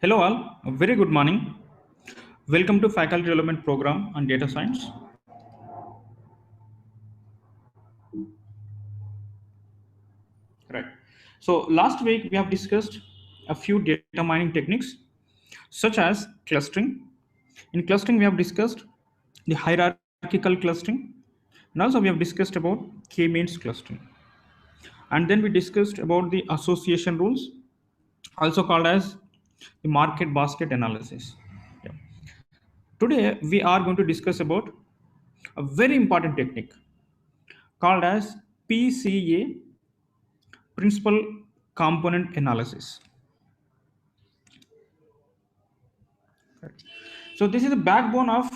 Hello all, a very good morning. Welcome to Faculty Development Program on Data Science. Right. So last week we have discussed a few data mining techniques such as clustering. In clustering we have discussed the hierarchical clustering, and also we have discussed about k-means clustering. And then we discussed about the association rules, also called as the market basket analysis. Yeah. Today we are going to discuss about a very important technique called as PCA, principal component analysis. So this is the backbone of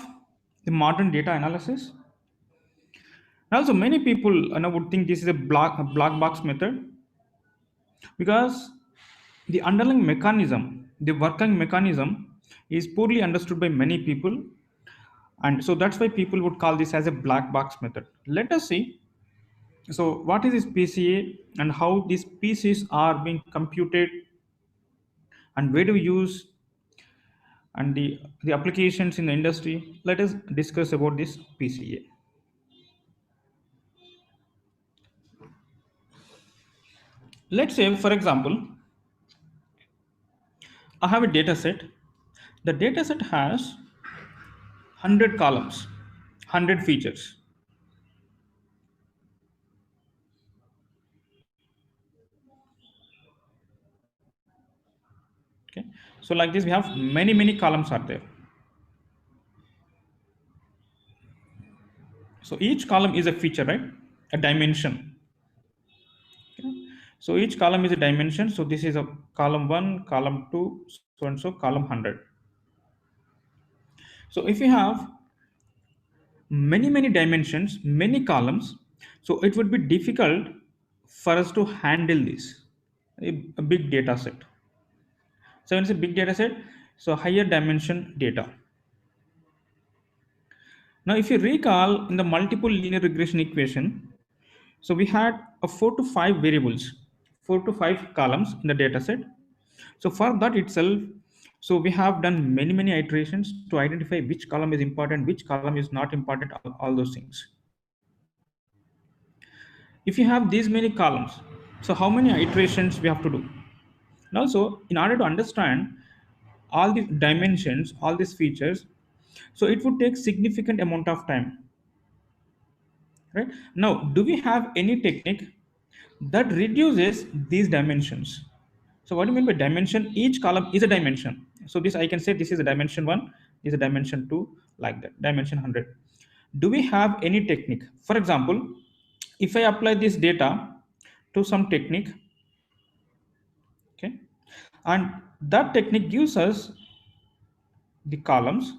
the modern data analysis. And also many people would think this is a black box method because the underlying mechanism, the working mechanism is poorly understood by many people. And so that's why people would call this as a black box method. Let us see. So what is this PCA and how these PCs are being computed and where do we use and the applications in the industry. Let us discuss about this PCA. Let's say, for example, I have a data set. The data set has 100 columns, 100 features. Okay. So like this, we have many columns are there. So each column is a feature, right? A dimension. Okay. So each column is a dimension. So this is a column 1, column 2, so and so, column 100. So if you have many dimensions, many columns, so it would be difficult for us to handle this, a big data set. So when it's a big data set, so higher dimension data. Now if you recall in the multiple linear regression equation, so we had a 4 to 5 variables, 4 to 5 columns in the data set. So for that itself, so we have done many iterations to identify which column is important, which column is not important, all those things. If you have these many columns, so how many iterations we have to do? And also, in order to understand all the dimensions, all these features, so it would take significant amount of time, right? Now, do we have any technique that reduces these dimensions? So what do you mean by dimension? Each column is a dimension. So this I can say this is a dimension 1, this is a dimension 2, like that, dimension 100. Do we have any technique? For example, if I apply this data to some technique, okay, and that technique gives us the columns.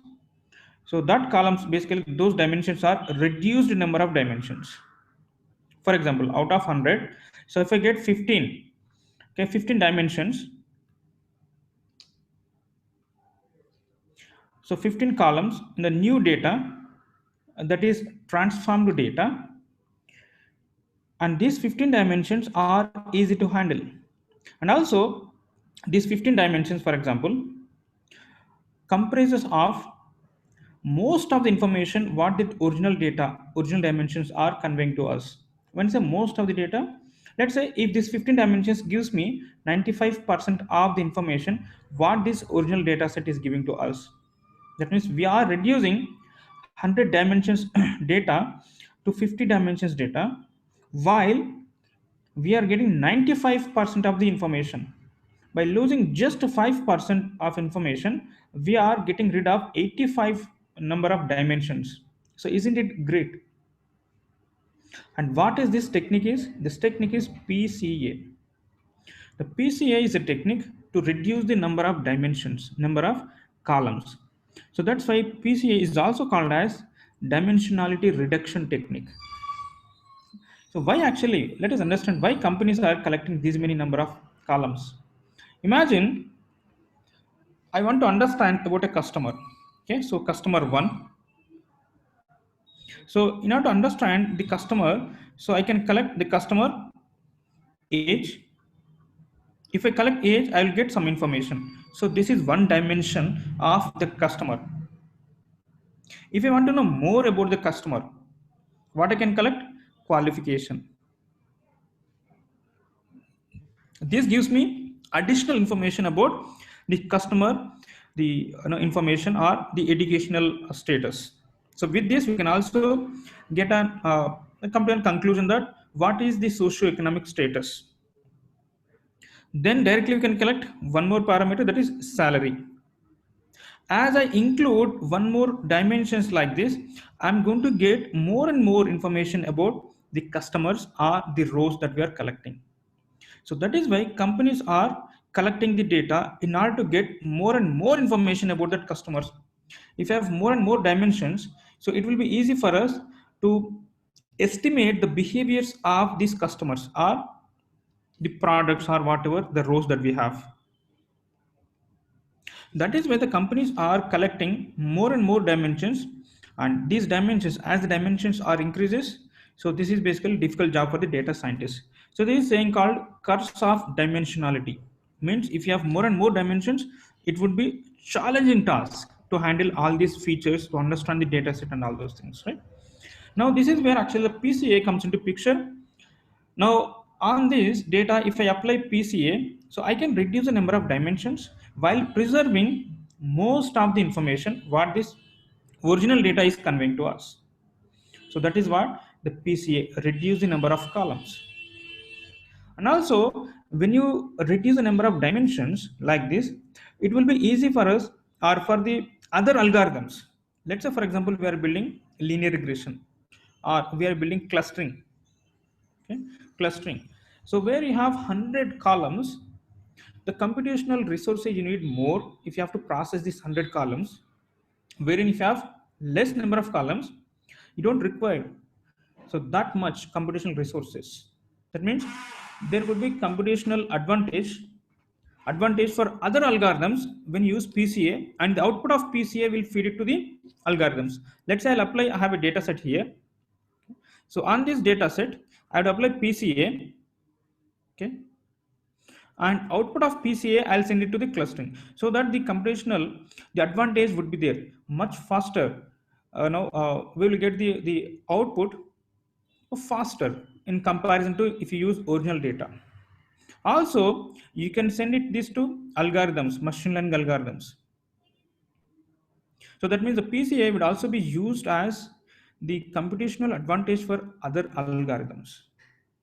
So that columns, basically those dimensions are reduced number of dimensions. For example, out of 100, so if I get 15, okay, 15 dimensions, so 15 columns in the new data, that is transformed data, and these 15 dimensions are easy to handle. And also these 15 dimensions, for example, comprises of most of the information what the original data, original dimensions are conveying to us. When I say most of the data, let's say if this 15 dimensions gives me 95% of the information what this original data set is giving to us. That means we are reducing 100 dimensions data to 50 dimensions data, while we are getting 95% of the information. By losing just 5% of information, we are getting rid of 85 number of dimensions. So isn't it great? And what is this technique is? This technique is PCA. The PCA is a technique to reduce the number of dimensions, number of columns. So that's why PCA is also called as dimensionality reduction technique. So why actually, let us understand why companies are collecting these many number of columns. Imagine I want to understand about a customer. Okay, so customer 1. So in order to understand the customer, so I can collect the customer age, If I collect age, I will get some information. So this is one dimension of the customer. If I want to know more about the customer, what I can collect? Qualification. This gives me additional information about the customer, the information or the educational status. So with this, we can also get a complete conclusion that what is the socio-economic status. Then directly we can collect one more parameter, that is salary. As I include one more dimensions like this, I'm going to get more and more information about the customers or the rows that we are collecting. So that is why companies are collecting the data in order to get more and more information about that customers. If you have more and more dimensions, so it will be easy for us to estimate the behaviors of these customers or the products or whatever the rows that we have. That is why the companies are collecting more and more dimensions, and these dimensions, as the dimensions are increases, so this is basically difficult job for the data scientists. So there is saying called curse of dimensionality. Means if you have more and more dimensions, it would be challenging task to handle all these features, to understand the data set and all those things, right? Now this is where actually the PCA comes into picture. Now, on this data, if I apply PCA, so I can reduce the number of dimensions while preserving most of the information what this original data is conveying to us. So that is what the PCA, reduce the number of columns. And also, when you reduce the number of dimensions like this, it will be easy for us or for the other algorithms. Let's say, for example, we are building linear regression or we are building clustering. Okay, clustering. So where you have 100 columns, the computational resources you need more if you have to process these 100 columns, wherein if you have less number of columns, you don't require so that much computational resources. That means there would be computational advantage for other algorithms when you use PCA, and the output of PCA will feed it to the algorithms. Let's say I have a data set here. So on this data set, I would apply PCA, okay, and output of PCA I'll send it to the clustering, so that the advantage would be there much faster. We will get the output faster in comparison to if you use original data. Also, you can send this to algorithms, machine learning algorithms. So that means the PCA would also be used as the computational advantage for other algorithms.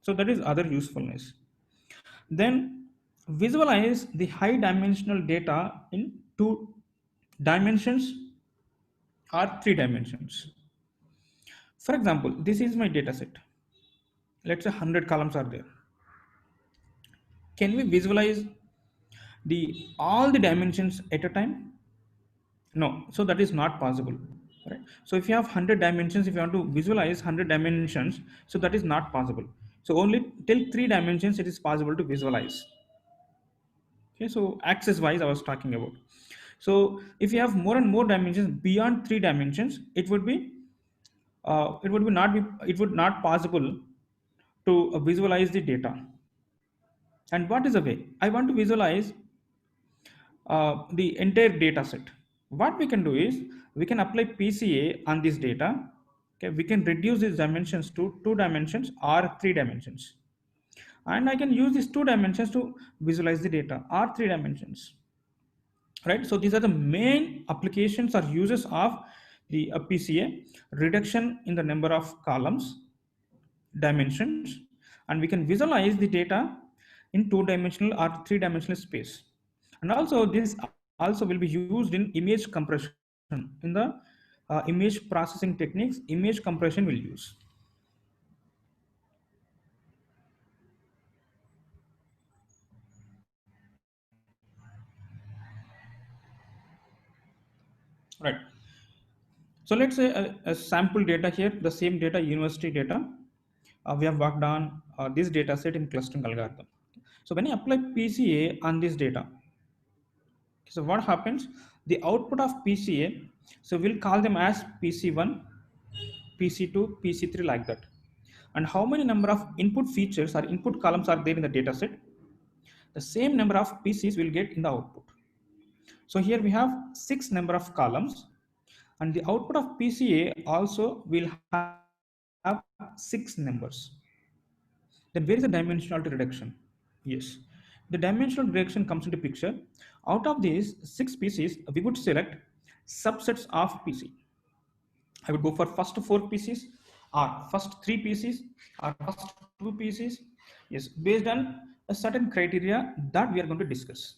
So that is other usefulness. Then visualize the high dimensional data in 2 dimensions or 3 dimensions. For example, this is my data set. Let's say 100 columns are there. Can we visualize all the dimensions at a time? No, so that is not possible. Right? So if you have 100 dimensions, if you want to visualize 100 dimensions, so that is not possible. So only till 3 dimensions it is possible to visualize. Okay, so axis wise I was talking about. So if you have more and more dimensions beyond 3 dimensions, it would not possible to visualize the data. And what is the way? I want to visualize the entire data set. What we can do is we can apply PCA on this data. Okay, we can reduce these dimensions to 2 dimensions or 3 dimensions, and I can use these 2 dimensions to visualize the data or 3 dimensions. Right, so these are the main applications or uses of the PCA: reduction in the number of columns, dimensions, and we can visualize the data in 2 dimensional or 3 dimensional space. And also this also will be used in image compression. In the image processing techniques, image compression will use. Right. So let's say a sample data here, the same data, university data. We have worked on this data set in clustering algorithm. So when you apply PCA on this data, so what happens? The output of PCA, so we'll call them as PC1, PC2, PC3, like that. And how many number of input features or input columns are there in the data set? the same number of PCs will get in the output. So here we have 6 number of columns, and the output of PCA also will have 6 numbers. Then where is the dimensionality reduction? Yes, the dimensional reduction comes into picture. Out of these 6 PCs, we would select subsets of PC. I would go for first 4 PCs, or first 3 PCs, or first 2 PCs. Yes, based on a certain criteria that we are going to discuss.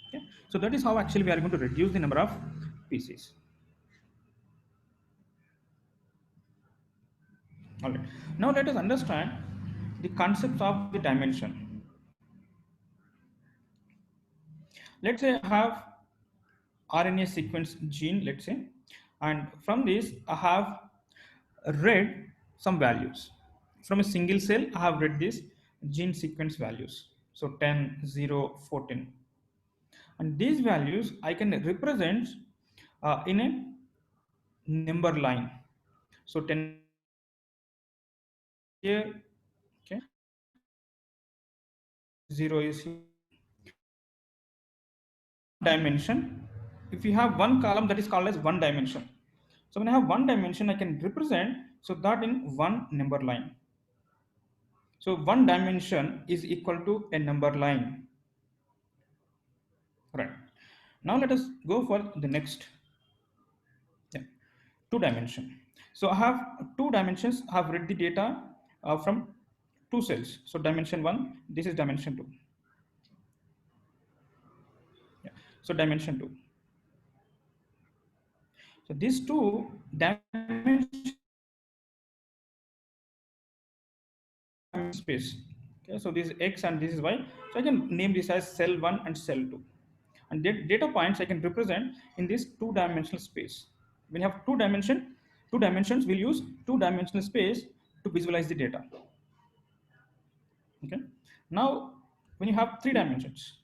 Okay? So that is how actually we are going to reduce the number of PCs. All right. Now let us understand the concepts of the dimension. Let's say I have RNA sequence gene, let's say, and from this I have read some values. From a single cell, I have read these gene sequence values. So 10, 0, 14. And these values I can represent in a number line. So 10 is here, okay, 0 is here. Dimension, if you have one column, that is called as one dimension. So when I have one dimension, I can represent so that in one number line. So one dimension is equal to a number line. Right. Now let us go for the next. Yeah. 2 dimension. So I have 2 dimensions. I have read the data from 2 cells. So dimension 1, this is dimension 2. Yeah. So dimension 2. So these 2 dimensions space. Okay, so this is X and this is Y. So I can name this as cell 1 and cell 2. And data points I can represent in this 2-dimensional space. When you have 2 dimensions, we'll use 2-dimensional space to visualize the data. Okay. Now, when you have 3 dimensions,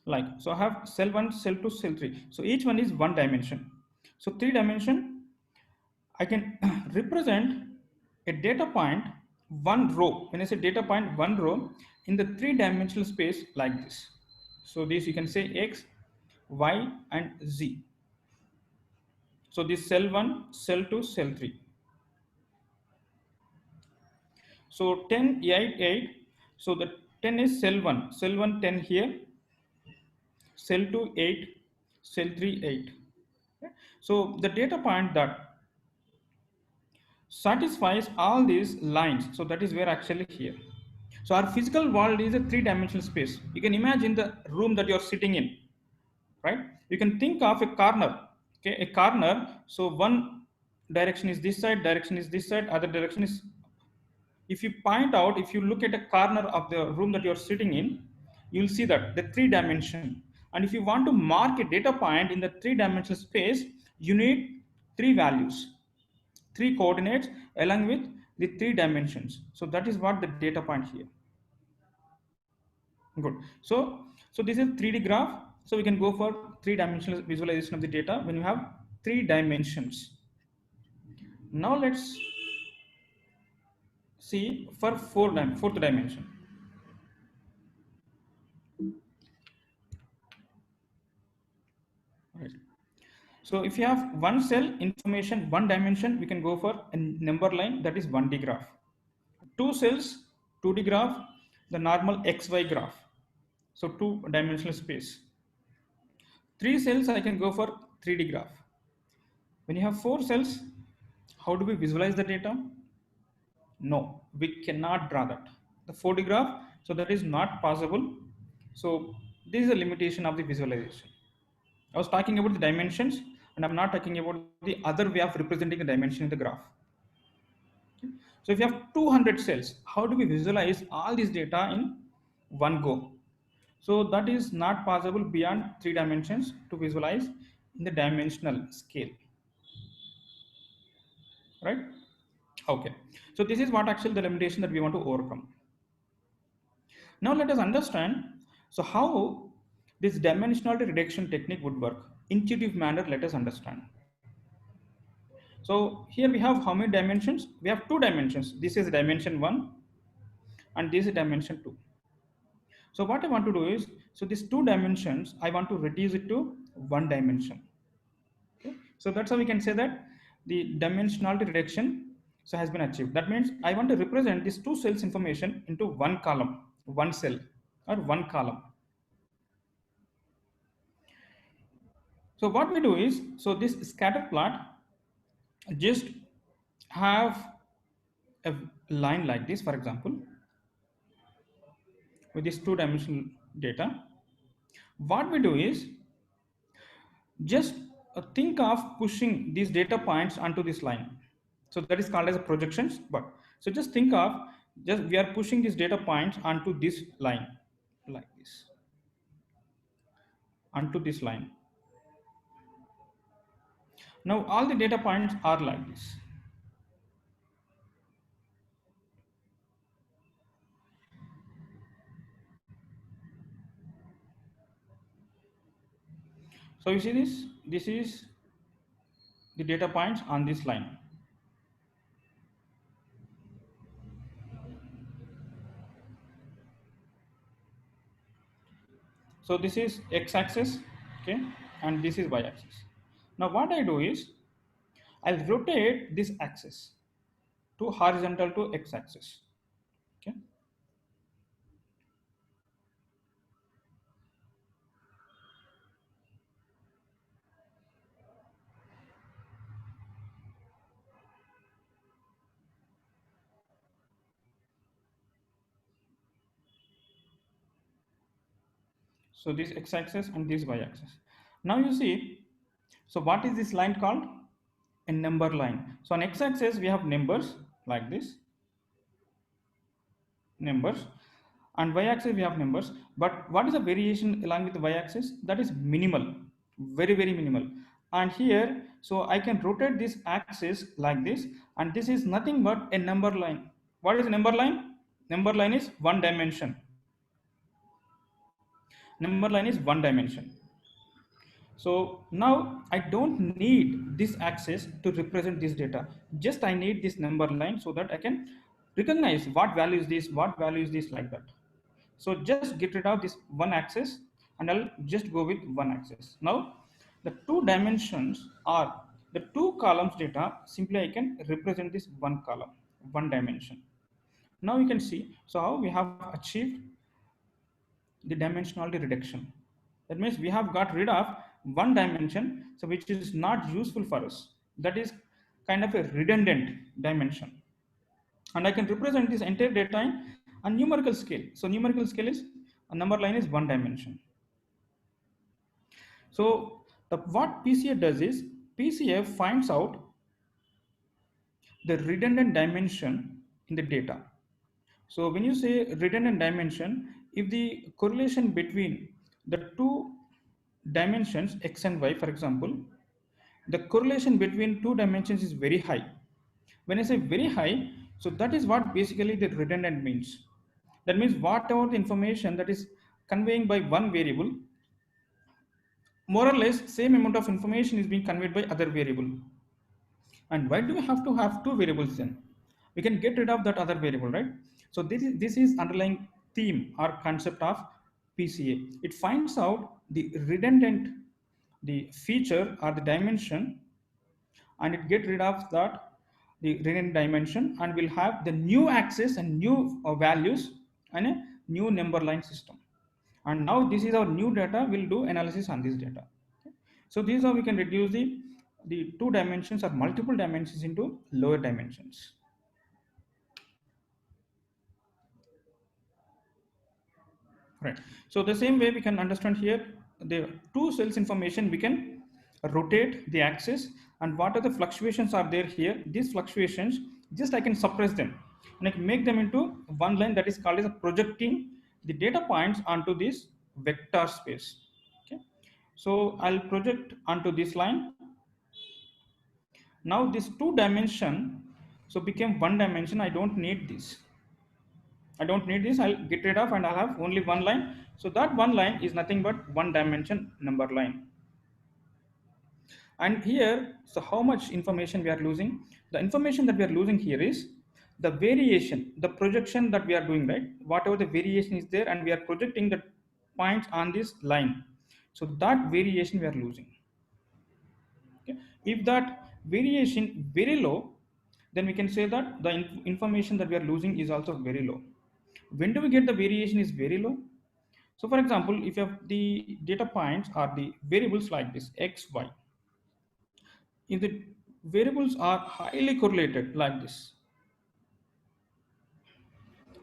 like, so I have cell 1, cell 2, cell 3. So each one is 1 dimension. So 3 dimension, I can represent a data point, 1 row. When I say data point, 1 row in the 3-dimensional space like this. So this you can say X, Y, and Z. So this cell 1, cell 2, cell 3. So 10, 8, 8. So the 10 is cell 1. Cell 1, 10 here. Cell 2, 8. Cell 3, 8. Okay. So the data point that satisfies all these lines. So that is where actually here. So our physical world is a 3-dimensional space. You can imagine the room that you're sitting in, right? You can think of a corner, okay, a corner. So one direction is this side, direction is this side, other direction is. If you point out, if you look at a corner of the room that you're sitting in, you'll see that the 3-dimension. And if you want to mark a data point in the 3-dimensional space, you need 3 values, 3 coordinates along with the 3 dimensions. So that is what the data point here. Good. So this is 3D graph. So we can go for 3-dimensional visualization of the data when you have 3 dimensions. Now let's see for fourth dimension. Right. So if you have one cell information, 1 dimension, we can go for a number line, that is 1D graph. 2 cells, 2D graph, the normal XY graph. So 2-dimensional space. 3 cells, I can go for 3D graph. When you have 4 cells, how do we visualize the data? No, we cannot draw that. The 4D graph, so that is not possible. So this is a limitation of the visualization. I was talking about the dimensions, and I'm not talking about the other way of representing the dimension in the graph. Okay. So if you have 200 cells, how do we visualize all this data in one go? So that is not possible beyond 3 dimensions to visualize in the dimensional scale, right? Okay. So this is what actually the limitation that we want to overcome. Now let us understand, so how this dimensionality reduction technique would work. Intuitive manner, let us understand. So here we have how many dimensions? We have 2 dimensions. This is dimension 1 and this is dimension 2. So what I want to do is, so these 2 dimensions, I want to reduce it to 1 dimension. Okay. So that's how we can say that the dimensionality reduction so has been achieved. That means I want to represent these 2 cells information into 1 column, 1 cell or 1 column. So what we do is, so this scatter plot just have a line like this, for example, with this 2-dimensional data. What we do is just think of pushing these data points onto this line. So that is called as a projections. But so just think of, just we are pushing these data points onto this line like this, onto this line. Now all the data points are like this. So you see this is the data points on this line. So this is x-axis, okay, and this is y-axis. Now what I do is, I'll rotate this axis to horizontal to x-axis, okay. So this x-axis and this y-axis. Now you see, so what is this line called? A number line. So on x-axis we have numbers like this, numbers, and y-axis we have numbers. But what is the variation along with the y-axis? That is minimal, very minimal. And here, so I can rotate this axis like this, and this is nothing but a number line. What is a number line? Number line is 1 dimension. Number line is 1 dimension. So now I don't need this axis to represent this data. Just I need this number line so that I can recognize what value is this, what value is this, like that. So just get rid of this one axis and I'll just go with one axis. Now the 2 dimensions are the 2 columns data. Simply I can represent this 1 column, 1 dimension. Now you can see, so how we have achieved the dimensionality reduction. That means we have got rid of 1 dimension, so which is not useful for us. That is kind of a redundant dimension. And I can represent this entire data in a numerical scale. So numerical scale is, a number line is 1 dimension. So what PCA does is, PCA finds out the redundant dimension in the data. So when you say redundant dimension, if the correlation between the 2 dimensions x and y, for example, the correlation between 2 dimensions is very high. When I say very high, so that is what basically the redundant means. That means whatever the information that is conveying by one variable, more or less same amount of information is being conveyed by other variable. And why do we have to have 2 variables then? We can get rid of that other variable, right? So this is underlying theme or concept of PCA. It finds out the redundant, the feature or the dimension, and it get rid of that, the redundant dimension, and will have the new axis and new values and a new number line system. And now this is our new data. We'll do analysis on this data. Okay. So this is how we can reduce the 2 dimensions or multiple dimensions into lower dimensions. Right. So the same way we can understand here, the 2 cells information, we can rotate the axis, and what are the fluctuations are there here. These fluctuations, just I can suppress them and I can make them into one line, that is called as a projecting the data points onto this vector space. Okay. So I'll project onto this line. Now this 2 dimension so became 1 dimension. I don't need this. I'll get rid of, and I'll have only one line. So that one line is nothing but 1 dimension number line. And here, so how much information we are losing? The information that we are losing here is the variation, the projection that we are doing, right? Whatever the variation is there, and we are projecting the points on this line, so that variation we are losing. Okay? If that variation very low, then we can say that the information that we are losing is also very low. When do we get the variation is very low? So for example, if you have the data points or the variables like this x, y, if the variables are highly correlated like this,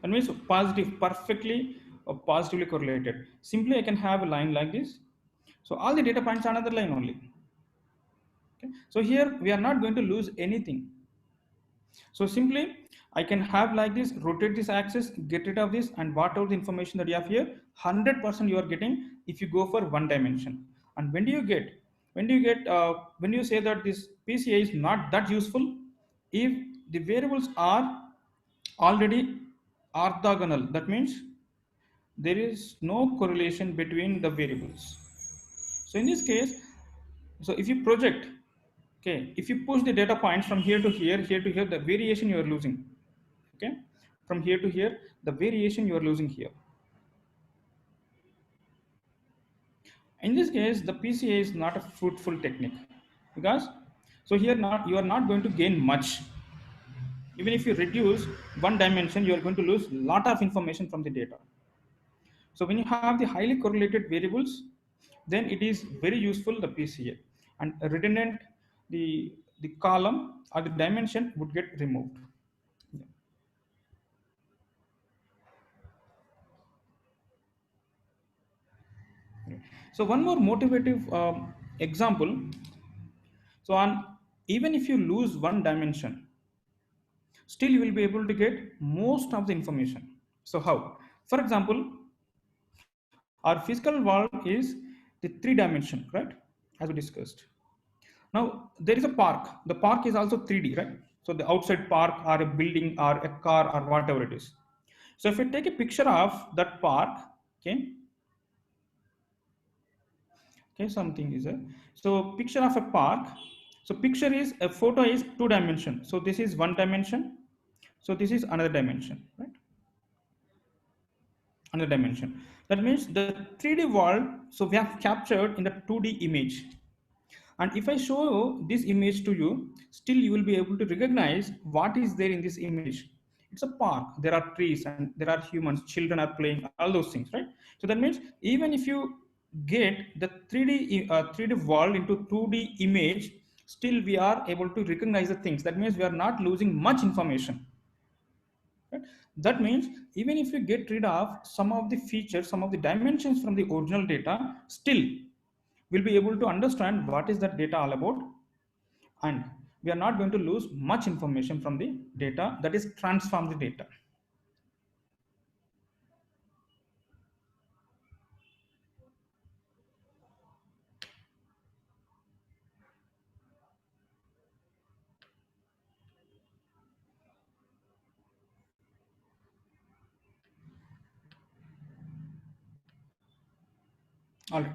that means positive, perfectly or positively correlated, simply I can have a line like this. So all the data points are another line only. Okay? So here we are not going to lose anything. So simply I can have like this, rotate this axis, get rid of this, and whatever the information that you have here, 100% you are getting if you go for one dimension. And when do you get, when you say that this PCA is not that useful, if the variables are already orthogonal, that means there is no correlation between the variables. So in this case, so if you project, okay, if you push the data points from here to here, here to here, the variation you are losing. Okay, from here to here, the variation you are losing here. In this case, the PCA is not a fruitful technique, because so here not you are not going to gain much. Even if you reduce one dimension, you are going to lose a lot of information from the data. So when you have the highly correlated variables, then it is very useful, the PCA, and redundant, the column or the dimension would get removed. So one more motivative example. So on, even if you lose one dimension, still you will be able to get most of the information. So how? For example, our physical world is the 3-dimension, right? As we discussed. Now there is a park. The park is also 3D, right? So the outside park or a building or a car or whatever it is. So if you take a picture of that park, okay, something is there. So picture of a park. So picture is a photo is 2-dimension. So this is 1 dimension. So this is another dimension, right? Another dimension. That means the 3D world. So we have captured in the 2D image. And if I show this image to you, still you will be able to recognize what is there in this image. It's a park. There are trees and there are humans. Children are playing. All those things, right? So that means even if you get the 3D world into 2D image, still we are able to recognize the things. That means we are not losing much information. Right? That means even if you get rid of some of the features, some of the dimensions from the original data, still we'll be able to understand what is that data all about, and we are not going to lose much information from the data, that is transform the data. All right,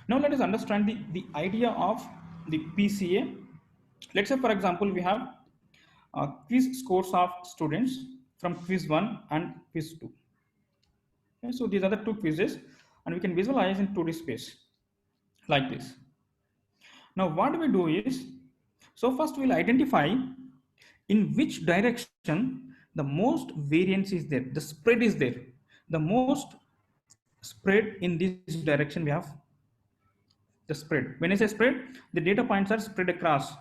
now let us understand the idea of the PCA. Let's say, for example, we have quiz scores of students from quiz 1 and quiz 2. Okay, so these are the two quizzes, and we can visualize in 2D space like this. Now what we do is, so first we'll identify in which direction the most variance is there, the spread is there, the most spread in this direction we have the spread. When I say spread, the data points are spread across.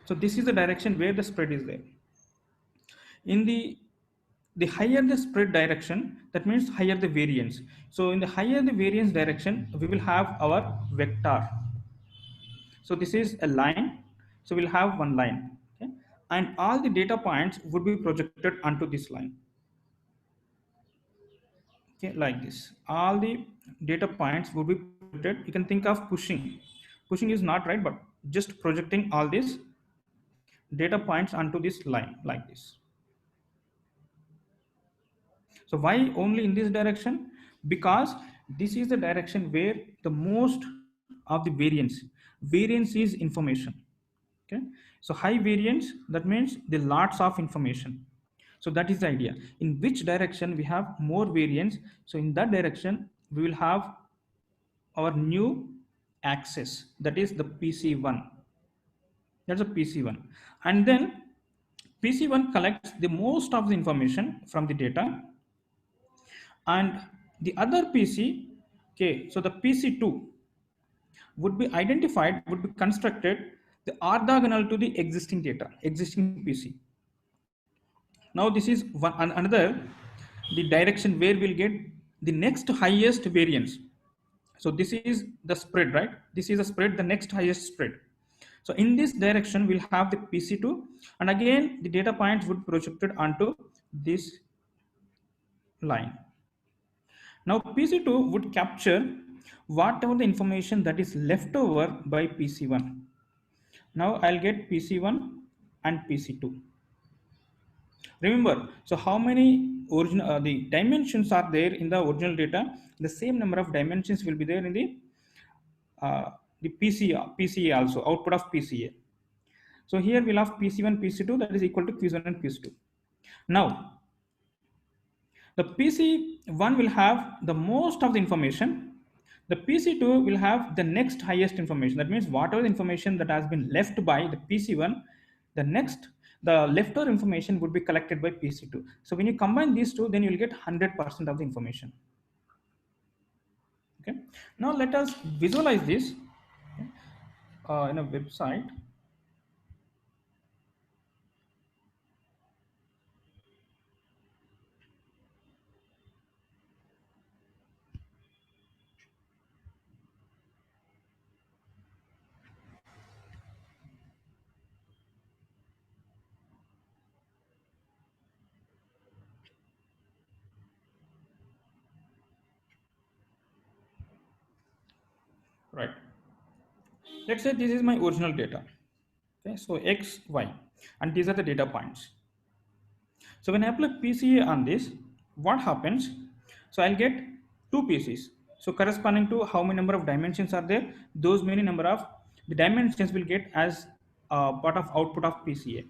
So this is the direction where the spread is there. In the higher the spread direction, that means higher the variance. So in the higher the variance direction, we will have our vector. So this is a line. So we'll have one line, okay? And all the data points would be projected onto this line. Okay, like this. All the data points would be projected. You can think of pushing. Pushing is not right, but just projecting all these data points onto this line like this. So why only in this direction? Because this is the direction where the most of the variance is information. Okay, so high variance, that means the lots of information. So that is the idea. In which direction we have more variance, so in that direction we will have our new axis, that is the PC1. That's a PC1. And then PC1 collects the most of the information from the data, and the other PC, okay, so the PC2 would be identified, would be constructed the orthogonal to the existing data, existing PC. Now this is another the direction where we'll get the next highest variance. So this is the spread, right? This is a spread, the next highest spread. So in this direction we'll have the PC2, and again the data points would be projected onto this line. Now PC2 would capture whatever the information that is left over by PC1. Now I'll get PC1 and PC2. Remember, so how many original the dimensions are there in the original data? The same number of dimensions will be there in the PCA also, output of PCA. So here we'll have PC1, PC2, that is equal to PC1 and PC2. Now the PC1 will have the most of the information. The PC2 will have the next highest information. That means whatever information that has been left by the PC1, the leftover information would be collected by PC2. So when you combine these two, then you will get 100% of the information. Okay. Now let us visualize this in a website. Right. Let's say this is my original data. Okay, so X, Y, and these are the data points. So when I apply PCA on this, what happens? So I'll get two PCs. So corresponding to how many number of dimensions are there, those many number of the dimensions will get as part of output of PCA.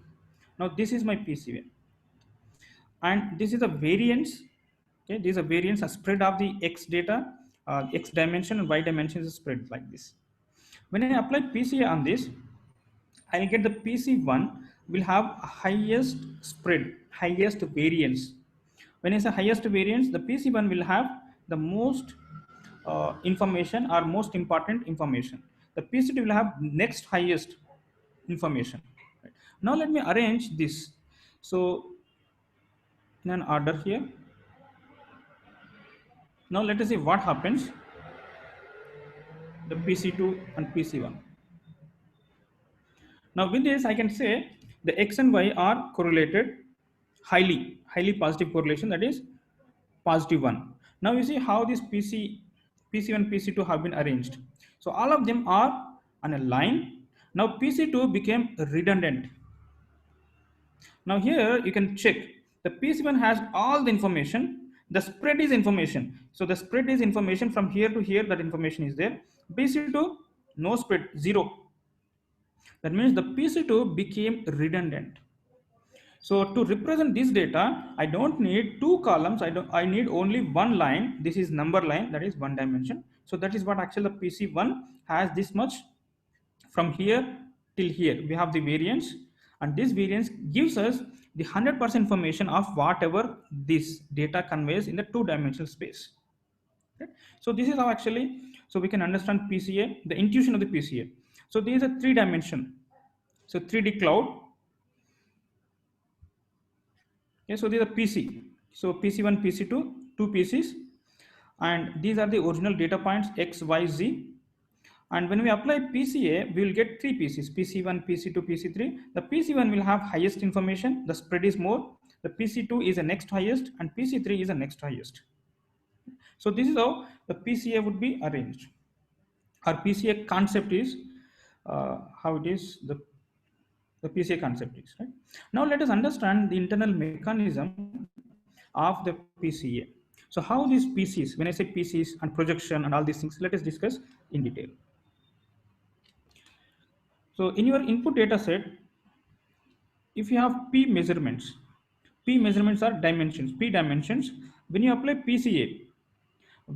Now this is my PCA, and this is a variance. Okay, this is a variance, a spread of the X data, X dimension and Y dimension is spread like this. When I apply PCA on this, I'll get the PC1 will have highest spread, highest variance. When I say highest variance, the PC1 will have the most information or most important information. The PC2 will have next highest information. Right. Now let me arrange this. So in an order here. Now let us see what happens. The PC2 and PC1. Now with this, I can say the X and Y are correlated, highly positive correlation, that is positive one. Now you see how this PC1, PC2 have been arranged. So all of them are on a line. Now PC2 became redundant. Now here you can check the PC1 has all the information. The spread is information. So the spread is information from here to here, that information is there. PC2, no spread, zero. That means the PC2 became redundant. So to represent this data, I don't need two columns. I need only one line. This is number line, that is one dimension. So that is what actually the PC1 has this much from here till here. We have the variance, and this variance gives us the 100% information of whatever this data conveys in the two-dimensional space. Okay? So this is how actually, so we can understand PCA, the intuition of the PCA. So there is a three dimension. So 3D cloud. Okay, so these are PC. So PC1, PC2, two PCs, and these are the original data points X, Y, Z. And when we apply PCA, we will get three PCs: PC1, PC2, PC3. The PC1 will have highest information. The spread is more. The PC2 is the next highest, and PC3 is the next highest. So this is how the PCA would be arranged. Our PCA concept is how it is the PCA concept is, right? Now let us understand the internal mechanism of the PCA. So how these PCs, when I say PCs and projection and all these things, let us discuss in detail. So in your input data set, if you have P measurements, P measurements are dimensions, P dimensions. When you apply PCA,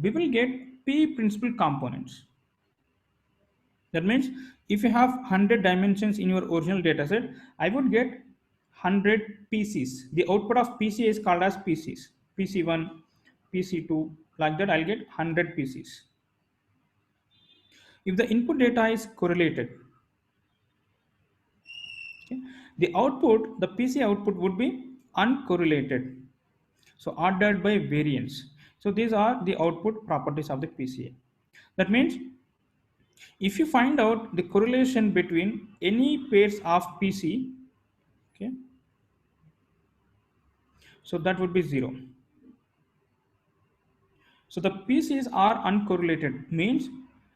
we will get P principal components. That means if you have 100 dimensions in your original dataset, I would get 100 PCs. The output of PCA is called as PCs. PC1, PC2, like that I'll get 100 PCs. If the input data is correlated, okay, the output, the PC output would be uncorrelated. So ordered by variance. So these are the output properties of the PCA. That means if you find out the correlation between any pairs of PC, okay, so that would be 0. So the PCs are uncorrelated, means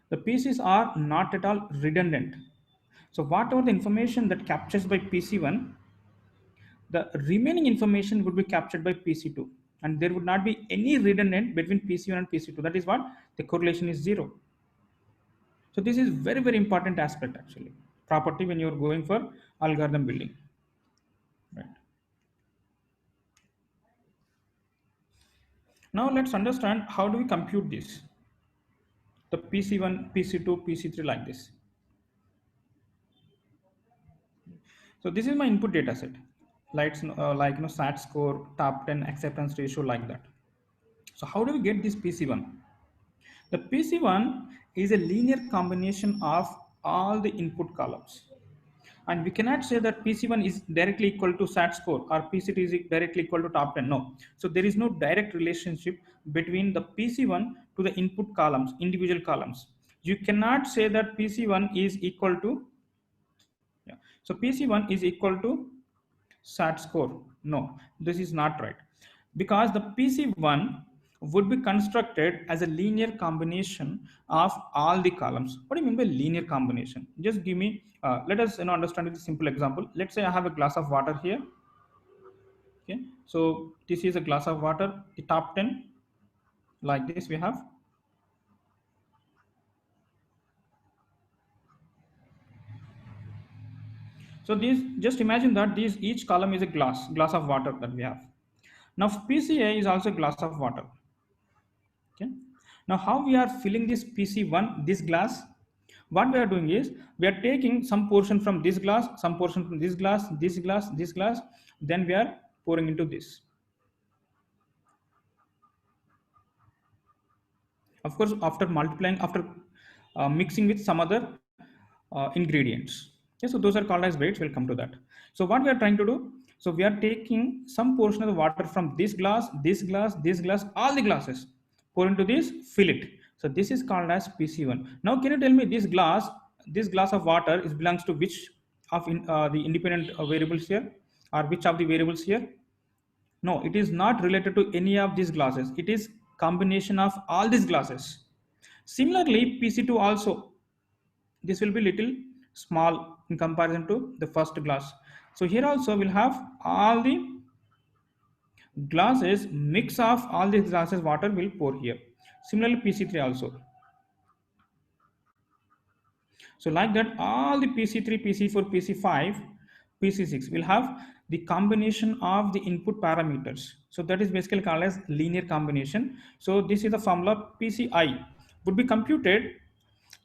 the PCs are not at all redundant. So whatever the information that captures by PC1, the remaining information would be captured by PC2, and there would not be any redundant between PC1 and PC2. That is what the correlation is 0. So this is very, very important aspect actually, property when you're going for algorithm building, right? Now let's understand how do we compute this, the PC1, PC2, PC3 like this. So this is my input data set, like SAT score, top 10, acceptance ratio, like that. So how do we get this PC1? The PC1 is a linear combination of all the input columns. And we cannot say that PC1 is directly equal to SAT score or PC2 is directly equal to top 10. No. So there is no direct relationship between the PC1 to the input columns, individual columns. You cannot say that PC1 is equal to, yeah. So PC1 is equal to SAT score. No, this is not right. Because the PC1 would be constructed as a linear combination of all the columns. What do you mean by linear combination? Just give me, let us understand with a simple example. Let's say I have a glass of water here. Okay, so this is a glass of water, the top 10, like this we have. So these, just imagine that these each column is a glass of water that we have. Now PCA is also a glass of water. Okay. Now how we are filling this PC1, this glass? What we are doing is we are taking some portion from this glass, some portion from this glass, this glass, this glass, then we are pouring into this. Of course, after multiplying, after mixing with some other ingredients. Okay, so those are called as weights. We'll come to that. So what we are trying to do, so we are taking some portion of the water from this glass, this glass, this glass, all the glasses, pour into this, fill it. So this is called as PC1. Now can you tell me this glass of water is belongs to which of the independent variables here, or which of the variables here? No, it is not related to any of these glasses. It is combination of all these glasses. Similarly, PC2 also, this will be little small in comparison to the first glass. So here also we'll have all the glasses, mix of all these glasses water will pour here. Similarly, PC3 also. So like that, all the PC3, PC4, PC5, PC6 will have the combination of the input parameters. So that is basically called as linear combination. So this is the formula. PCI would be computed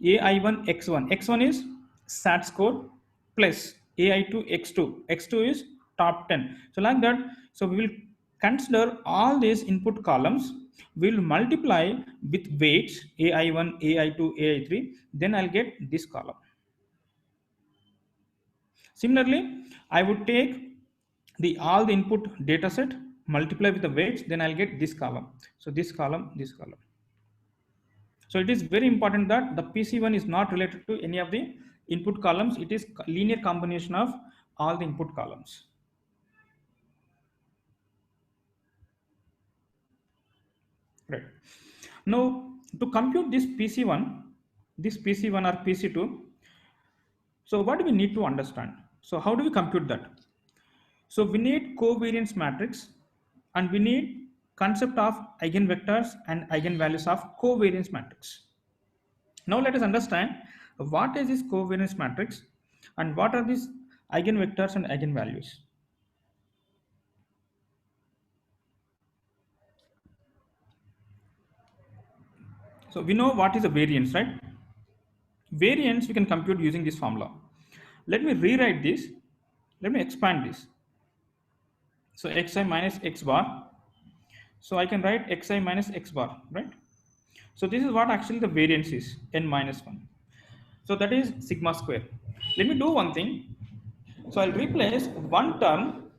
AI1 X1. X1 is SAT score plus AI2 X2. X2 is top 10. So like that, so we will consider all these input columns, we will multiply with weights AI1, AI2, AI3, then I'll get this column. Similarly, I would take all the input data set, multiply with the weights, then I'll get this column. So this column, this column. So it is very important that the PC1 is not related to any of the input columns. It is linear combination of all the input columns. Right. Now to compute this PC1 or PC2, so what do we need to understand? So how do we compute that? So we need covariance matrix, and we need concept of eigenvectors and eigenvalues of covariance matrix. Now let us understand what is this covariance matrix and what are these eigenvectors and eigenvalues. So we know what is a variance, right? Variance we can compute using this formula. Let me rewrite this. Let me expand this. So xi minus x bar. So I can write xi minus x bar, right? So this is what actually the variance is, n minus 1. So that is sigma square. Let me do one thing. So I'll replace one term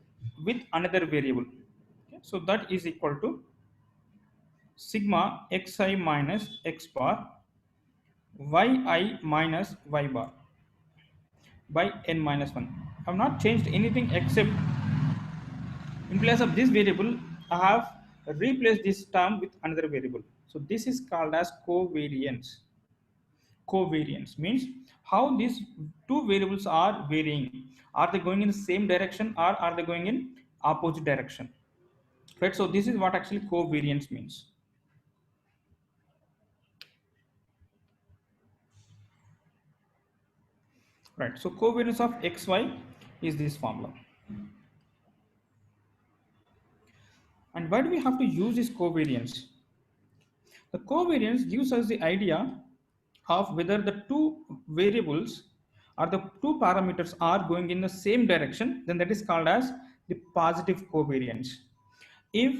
with another variable. Okay? So that is equal to sigma xi minus x bar yi minus y bar by n minus 1. I have not changed anything except in place of this variable, I have replaced this term with another variable. So this is called as covariance. Covariance means how these two variables are varying. Are they going in the same direction or are they going in opposite direction? Right. So this is what actually covariance means. Right. So covariance of xy is this formula. And why do we have to use this covariance? The covariance gives us the idea of whether the two variables or the two parameters are going in the same direction, then that is called as the positive covariance. If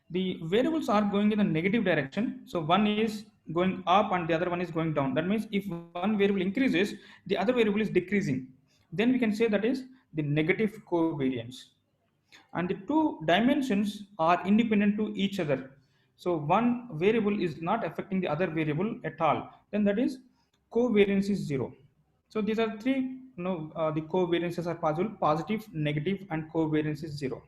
the variables are going in the negative direction, so one is going up and the other one is going down, that means if one variable increases, the other variable is decreasing, then we can say that is the negative covariance. And the two dimensions are independent to each other, so one variable is not affecting the other variable at all, then that is covariance is 0. So these are three, the covariances are possible: positive, negative, and covariance is 0.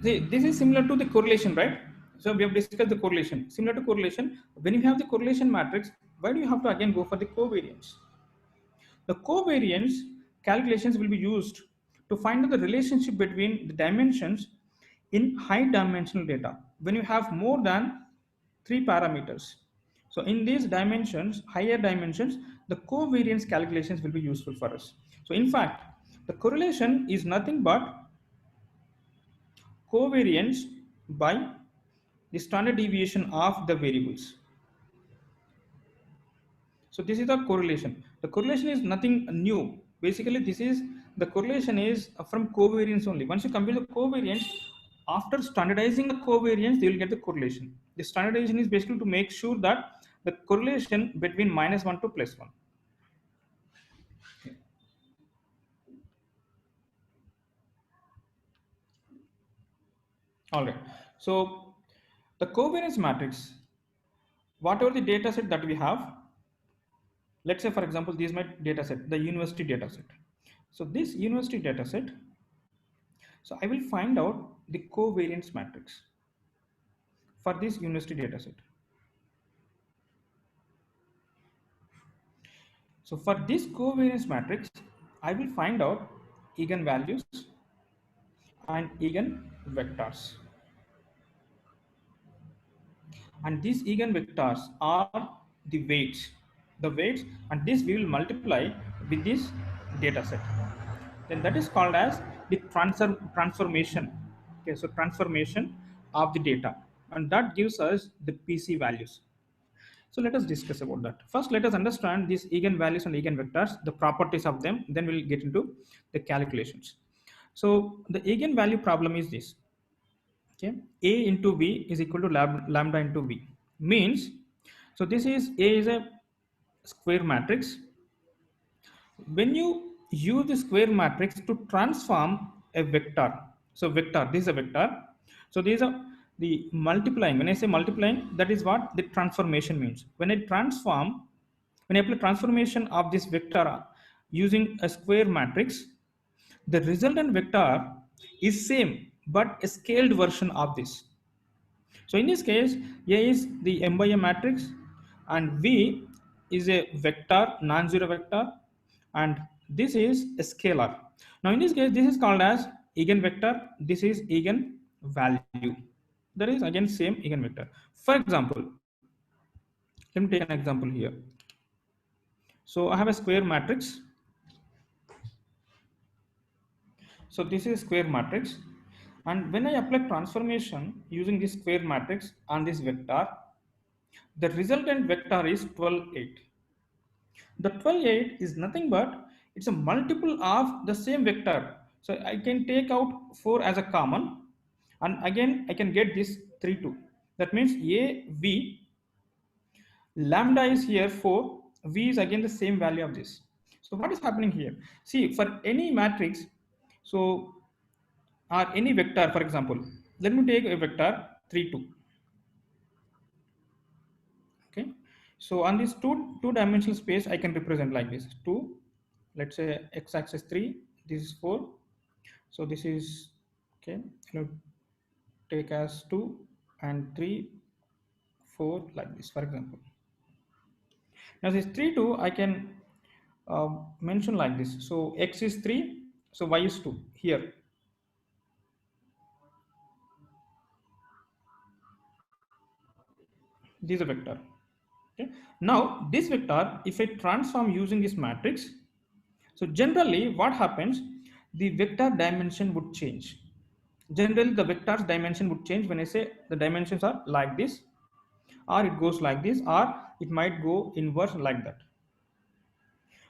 See, this is similar to the correlation, right? So we have discussed the correlation. Similar to correlation, when you have the correlation matrix, why do you have to again go for the covariance? The covariance calculations will be used to find out the relationship between the dimensions in high dimensional data when you have more than 3 parameters. So in these dimensions, higher dimensions, the covariance calculations will be useful for us. So in fact, the correlation is nothing but covariance by the standard deviation of the variables. So this is the correlation. The correlation is nothing new. Basically, this is the correlation is from covariance only. Once you compute the covariance, after standardizing the covariance, they will get the correlation. The standardization is basically to make sure that the correlation between -1 to +1. All right. So the covariance matrix, whatever the data set that we have, let's say for example, this is my data set, the university data set. So this university data set, so I will find out the covariance matrix for this university data set. So for this covariance matrix, I will find out eigenvalues and eigenvectors. And these eigenvectors are the weights, and this we will multiply with this data set. Then that is called as the transformation. Okay, so transformation of the data, and that gives us the PC values. So let us discuss about that. First, let us understand these eigenvalues and eigenvectors, the properties of them, then we'll get into the calculations. So the eigenvalue problem is this. Okay, A into B is equal to lambda into B. Means, so this is A is a square matrix. When you use the square matrix to transform a vector, so vector, this is a vector. So these are the multiplying. When I say multiplying, that is what the transformation means. When I apply transformation of this vector using a square matrix, the resultant vector is same but a scaled version of this. So in this case, A is the M by M matrix and V is a vector, non-zero vector, and this is a scalar. Now in this case, this is called as eigenvector, this is eigenvalue. That is again same eigenvector. For example, let me take an example here. So I have a square matrix. So this is a square matrix, and when I apply transformation using this square matrix on this vector, the resultant vector is 12, 8. The 12, 8 is nothing but it's a multiple of the same vector. So I can take out 4 as a common, and again I can get this 3, 2. That means A, V, lambda is here 4, V is again the same value of this. So what is happening here? See, for any matrix, so or any vector, for example, let me take a vector 3, 2. Okay, so on this two dimensional space I can represent like this: 2, let's say x-axis 3, this is 4, so this is, okay, take as 2 and 3, 4, like this, for example. Now this 3, 2 I can mention like this: so x is 3, so y is 2 here. This is a vector. Okay, now this vector, if I transform using this matrix, so generally what happens, the vector dimension would change. Generally the vector's dimension would change when I say the dimensions are like this, or it goes like this, or it might go inverse like that.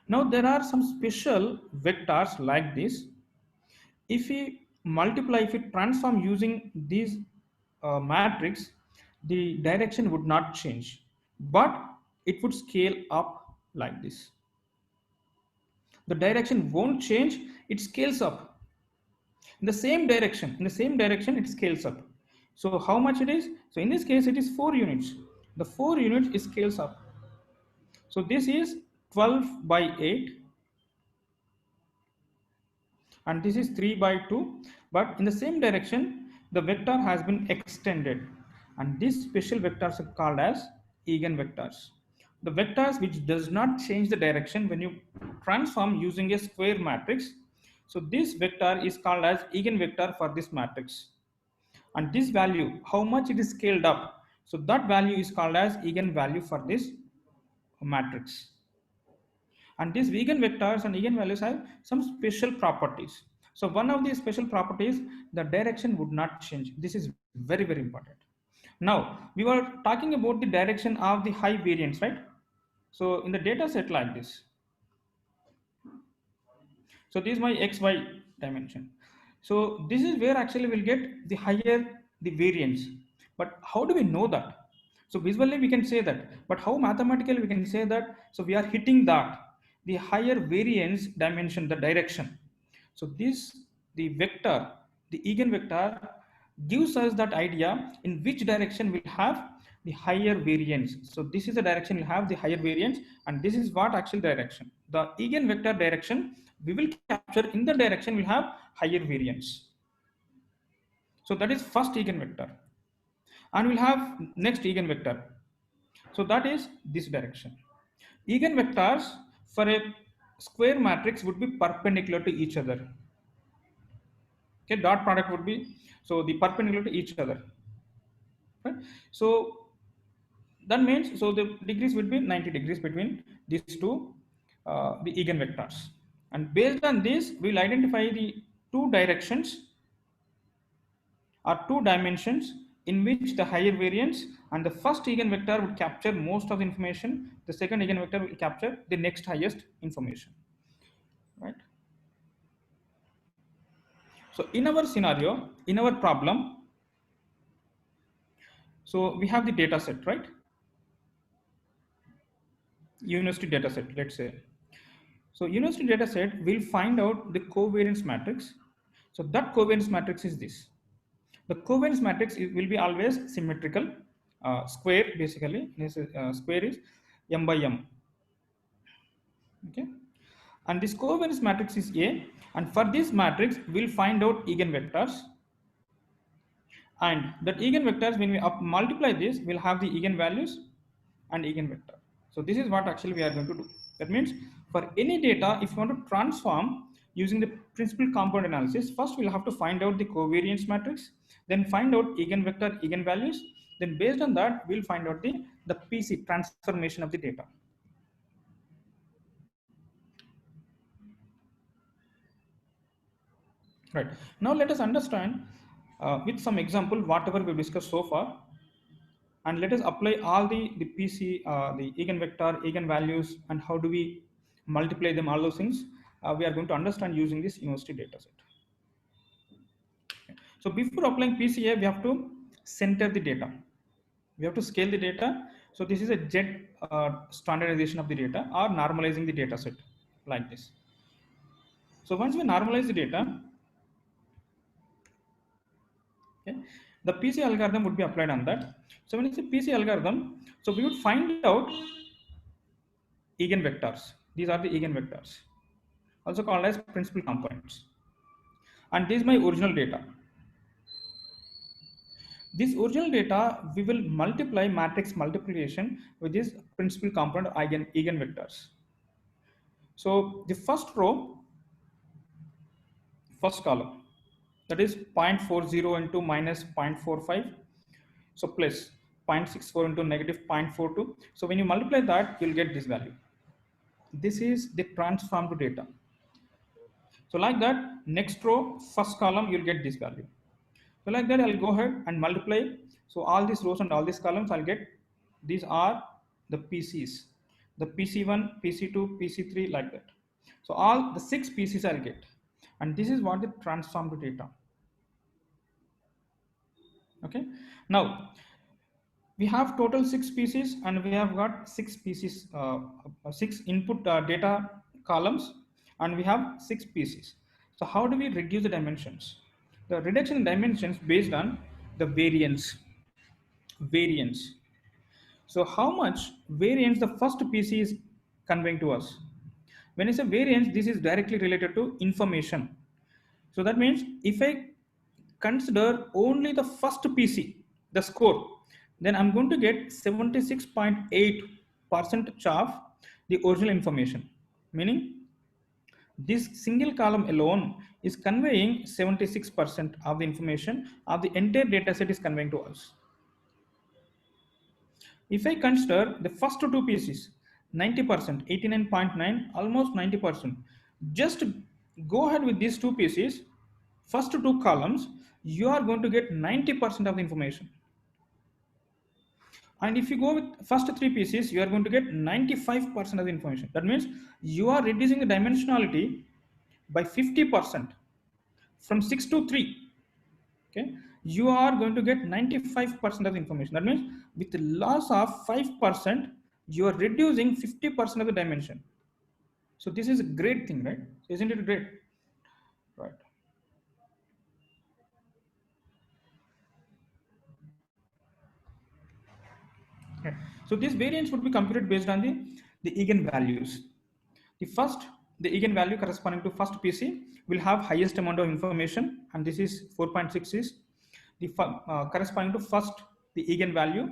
Now there are some special vectors like this. If we multiply, if we transform using these matrix, the direction would not change, but it would scale up like this. The direction won't change, it scales up in the same direction. In the same direction it scales up. So how much it is? So in this case it is 4 units. The 4 units is scales up. So this is 12 by 8, and this is 3 by 2, but in the same direction the vector has been extended, and these special vectors are called as eigenvectors. The vectors which does not change the direction when you transform using a square matrix. So this vector is called as eigenvector for this matrix, and this value, how much it is scaled up, so that value is called as eigenvalue for this matrix. And these eigenvectors and eigenvalues have some special properties. So one of these special properties, the direction would not change. This is very, very important. Now we were talking about the direction of the high variance, right? So in the data set like this, so this is my xy dimension. So this is where actually we'll get the higher the variance. But how do we know that? So visually we can say that, but how mathematically we can say that? So we are hitting that the higher variance dimension, the direction. So this, the vector, the eigenvector gives us that idea in which direction we have the higher variance. So this is the direction we have the higher variance, and this is what actual direction. The eigenvector direction we will capture in the direction we have higher variance. So that is first eigenvector, and we'll have next eigenvector. So that is this direction. Eigenvectors for a square matrix would be perpendicular to each other. Okay, dot product would be, so the perpendicular to each other. Right? So that means, so the degrees would be 90 degrees between these two, the eigenvectors. And based on this, we will identify the two directions or two dimensions in which the higher variance, and the first eigenvector would capture most of the information, the second eigenvector will capture the next highest information, right? So in our scenario, in our problem, so we have the data set, right? University data set, let's say. So university data set will find out the covariance matrix. So that covariance matrix is this. The covariance matrix will be always symmetrical, square basically. Square is m by m. Okay, and this covariance matrix is A, and for this matrix we'll find out eigenvectors, and that eigenvectors, when we multiply this, we'll have the eigenvalues and eigenvector. So this is what actually we are going to do. That means for any data, if you want to transform using the principal component analysis, first we'll have to find out the covariance matrix, then find out eigenvector, eigenvalues, then based on that we'll find out the PC, transformation of the data. Right, now let us understand with some example whatever we discussed so far, and let us apply all the PC, the eigenvector, eigenvalues, and how do we multiply them, all those things we are going to understand using this university dataset. So before applying PCA, we have to center the data. We have to scale the data. So this is a jet standardization of the data or normalizing the data set like this. So once we normalize the data, okay, the PC algorithm would be applied on that. So when it's a PC algorithm, so we would find out eigenvectors. These are the eigenvectors, also called as principal components. And this is my original data. This original data, we will multiply matrix multiplication with this principal component eigenvectors. So the first row, first column, that is 0.40 into minus 0.45, so plus 0.64 into negative 0.42. So when you multiply that, you'll get this value. This is the transformed data. So like that, next row, first column, you'll get this value. So like that, I'll go ahead and multiply. So all these rows and all these columns, I'll get, these are the PCs, the PC1, PC2, PC3, like that. So all the 6 PCs I'll get. And this is what the transformed data. Okay. Now, we have total 6 PCs and we have got 6 PCs, 6 input data columns, and we have 6 PCs. So how do we reduce the dimensions? The reduction in dimensions based on the variance. So how much variance the first PC is conveying to us? When I say variance, this is directly related to information. So that means if I consider only the first PC, the score, then I'm going to get 76.8% of the original information. Meaning this single column alone is conveying 76% of the information of the entire data set is conveying to us. If I consider the first two pieces, 90%, 89.9, almost 90%, just go ahead with these two pieces, first two columns, you are going to get 90% of the information. And if you go with first three pieces, you are going to get 95% of the information. That means you are reducing the dimensionality by 50% from 6 to 3. Okay, you are going to get 95% of the information. That means with the loss of 5%, you are reducing 50% of the dimension. So this is a great thing, right? Isn't it great? Right. Okay. So this variance would be computed based on the eigenvalues. The eigenvalue corresponding to first PC will have highest amount of information, and this is 4.6 is the corresponding to first the eigenvalue,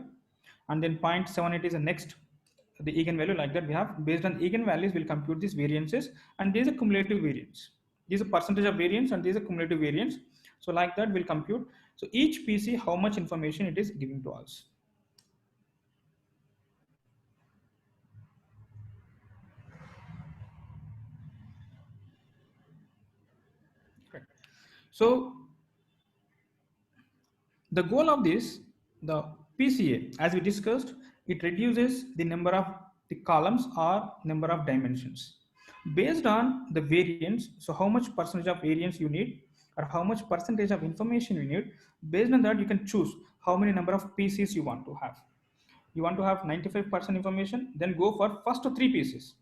and then 0.78 is the next the eigenvalue. Like that, we have based on eigenvalues we'll compute these variances, and there is a cumulative variance. This is a percentage of variance and there is a cumulative variance. So like that we'll compute. So each PC how much information it is giving to us. So the goal of this, the PCA, as we discussed, it reduces the number of the columns or number of dimensions based on the variance. So how much percentage of variance you need or how much percentage of information you need. Based on that, you can choose how many number of PCs you want to have. You want to have 95% information, then go for first 3 pieces.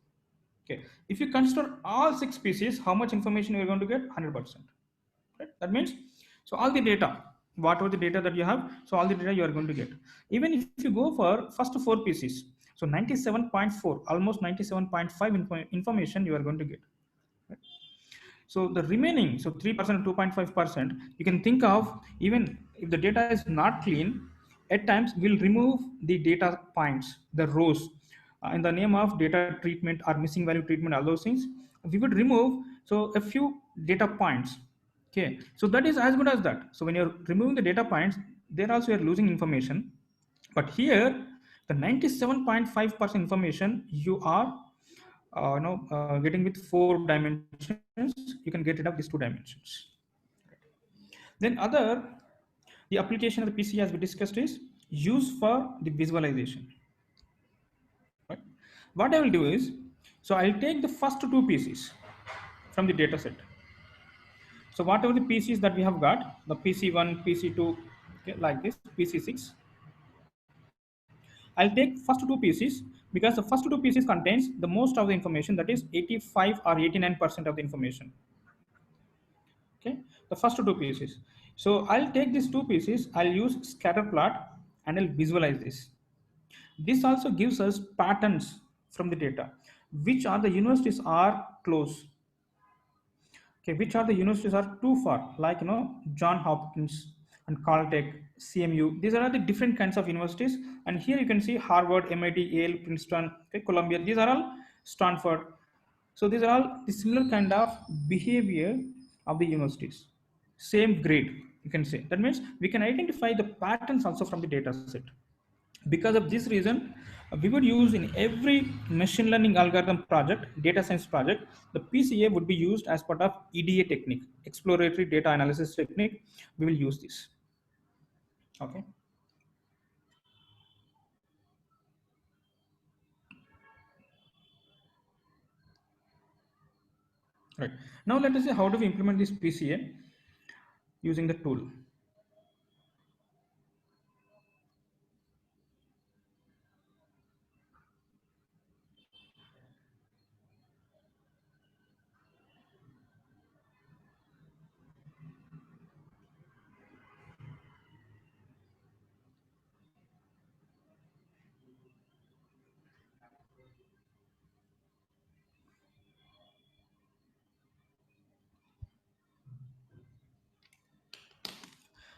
Okay. If you consider all 6 pieces, how much information you're going to get? 100%. Right? That means, so all the data, whatever the data that you have, so all the data you are going to get. Even if you go for first 4 pieces, so 97.4, almost 97.5 information you are going to get. Right? So the remaining, so 3%, 2.5%, you can think of, even if the data is not clean, at times we'll remove the data points, the rows, in the name of data treatment or missing value treatment, all those things. We would remove so a few data points. Okay, so that is as good as that. So when you're removing the data points, there also you're losing information. But here, the 97.5% information you are getting with 4 dimensions, you can get rid of these 2 dimensions. Then the application of the PC as we discussed is, used for the visualization. Right? What I will do is, so I'll take the first two pieces from the data set. So whatever the PCs that we have got, the PC1, PC2, okay, like this, PC6, I'll take first two pieces because the first two pieces contains the most of the information, that is 85 or 89% of the information. Okay, the first two pieces. So I'll take these two pieces, I'll use scatter plot and I'll visualize this. This also gives us patterns from the data. Which are the universities are close? Okay, which are the universities are too far? Like John Hopkins and Caltech, CMU. These are the different kinds of universities. And here you can see Harvard, MIT, Yale, Princeton, okay, Columbia. These are all Stanford. So these are all the similar kind of behavior of the universities. Same grade, you can say. That means we can identify the patterns also from the data set. Because of this reason, we would use in every machine learning algorithm project, data science project, the PCA would be used as part of EDA technique, exploratory data analysis technique. We will use this. Okay. Right. Now let us see how do we implement this PCA using the tool.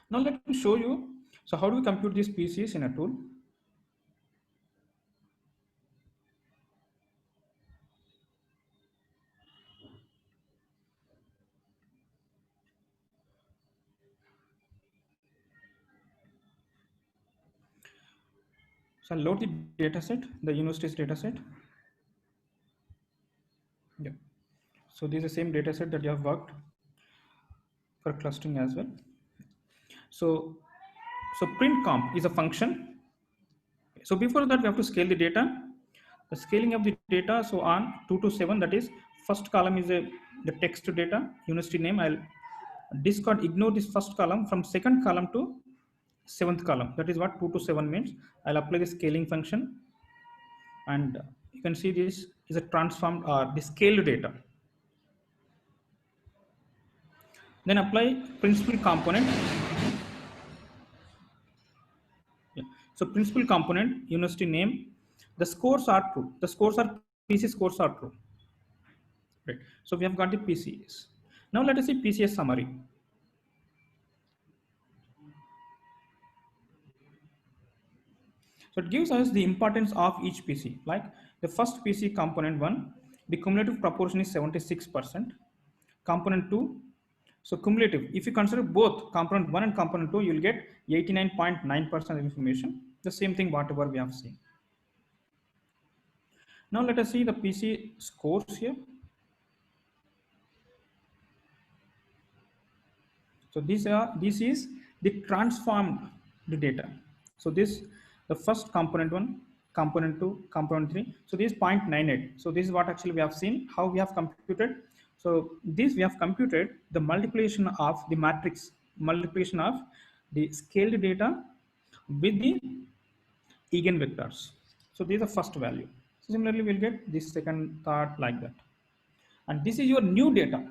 Now let me show you. So how do we compute these PCs in a tool? So I'll load the data set, the university's data set. Yeah. So this is the same data set that you have worked for clustering as well. So, so print comp is a function. So before that, we have to scale the data. The scaling of the data, so on 2 to 7, that is first column is the text data, university name. I'll discard, ignore this first column from second column to seventh column. That is what 2 to 7 means. I'll apply the scaling function, and you can see this is a transformed or the scaled data. Then apply principal component. Yeah. So principal component, university name, the scores are true. The scores are PC scores are true. Right. So we have got the PCS. Now let us see PCS summary. So it gives us the importance of each PC. Like the first PC component 1, the cumulative proportion is 76%. Component 2, so cumulative, if you consider both component 1 and component 2, you'll get 89.9% information. The same thing whatever we have seen. Now let us see the PC scores here. So this is the transformed the data. So this the first component 1, component 2, component 3. So this is 0.98. So this is what actually we have seen how we have computed. So this we have computed the multiplication of the matrix, multiplication of the scaled data with the eigenvectors. So this is the first value. So similarly, we'll get this second, third, like that. And this is your new data.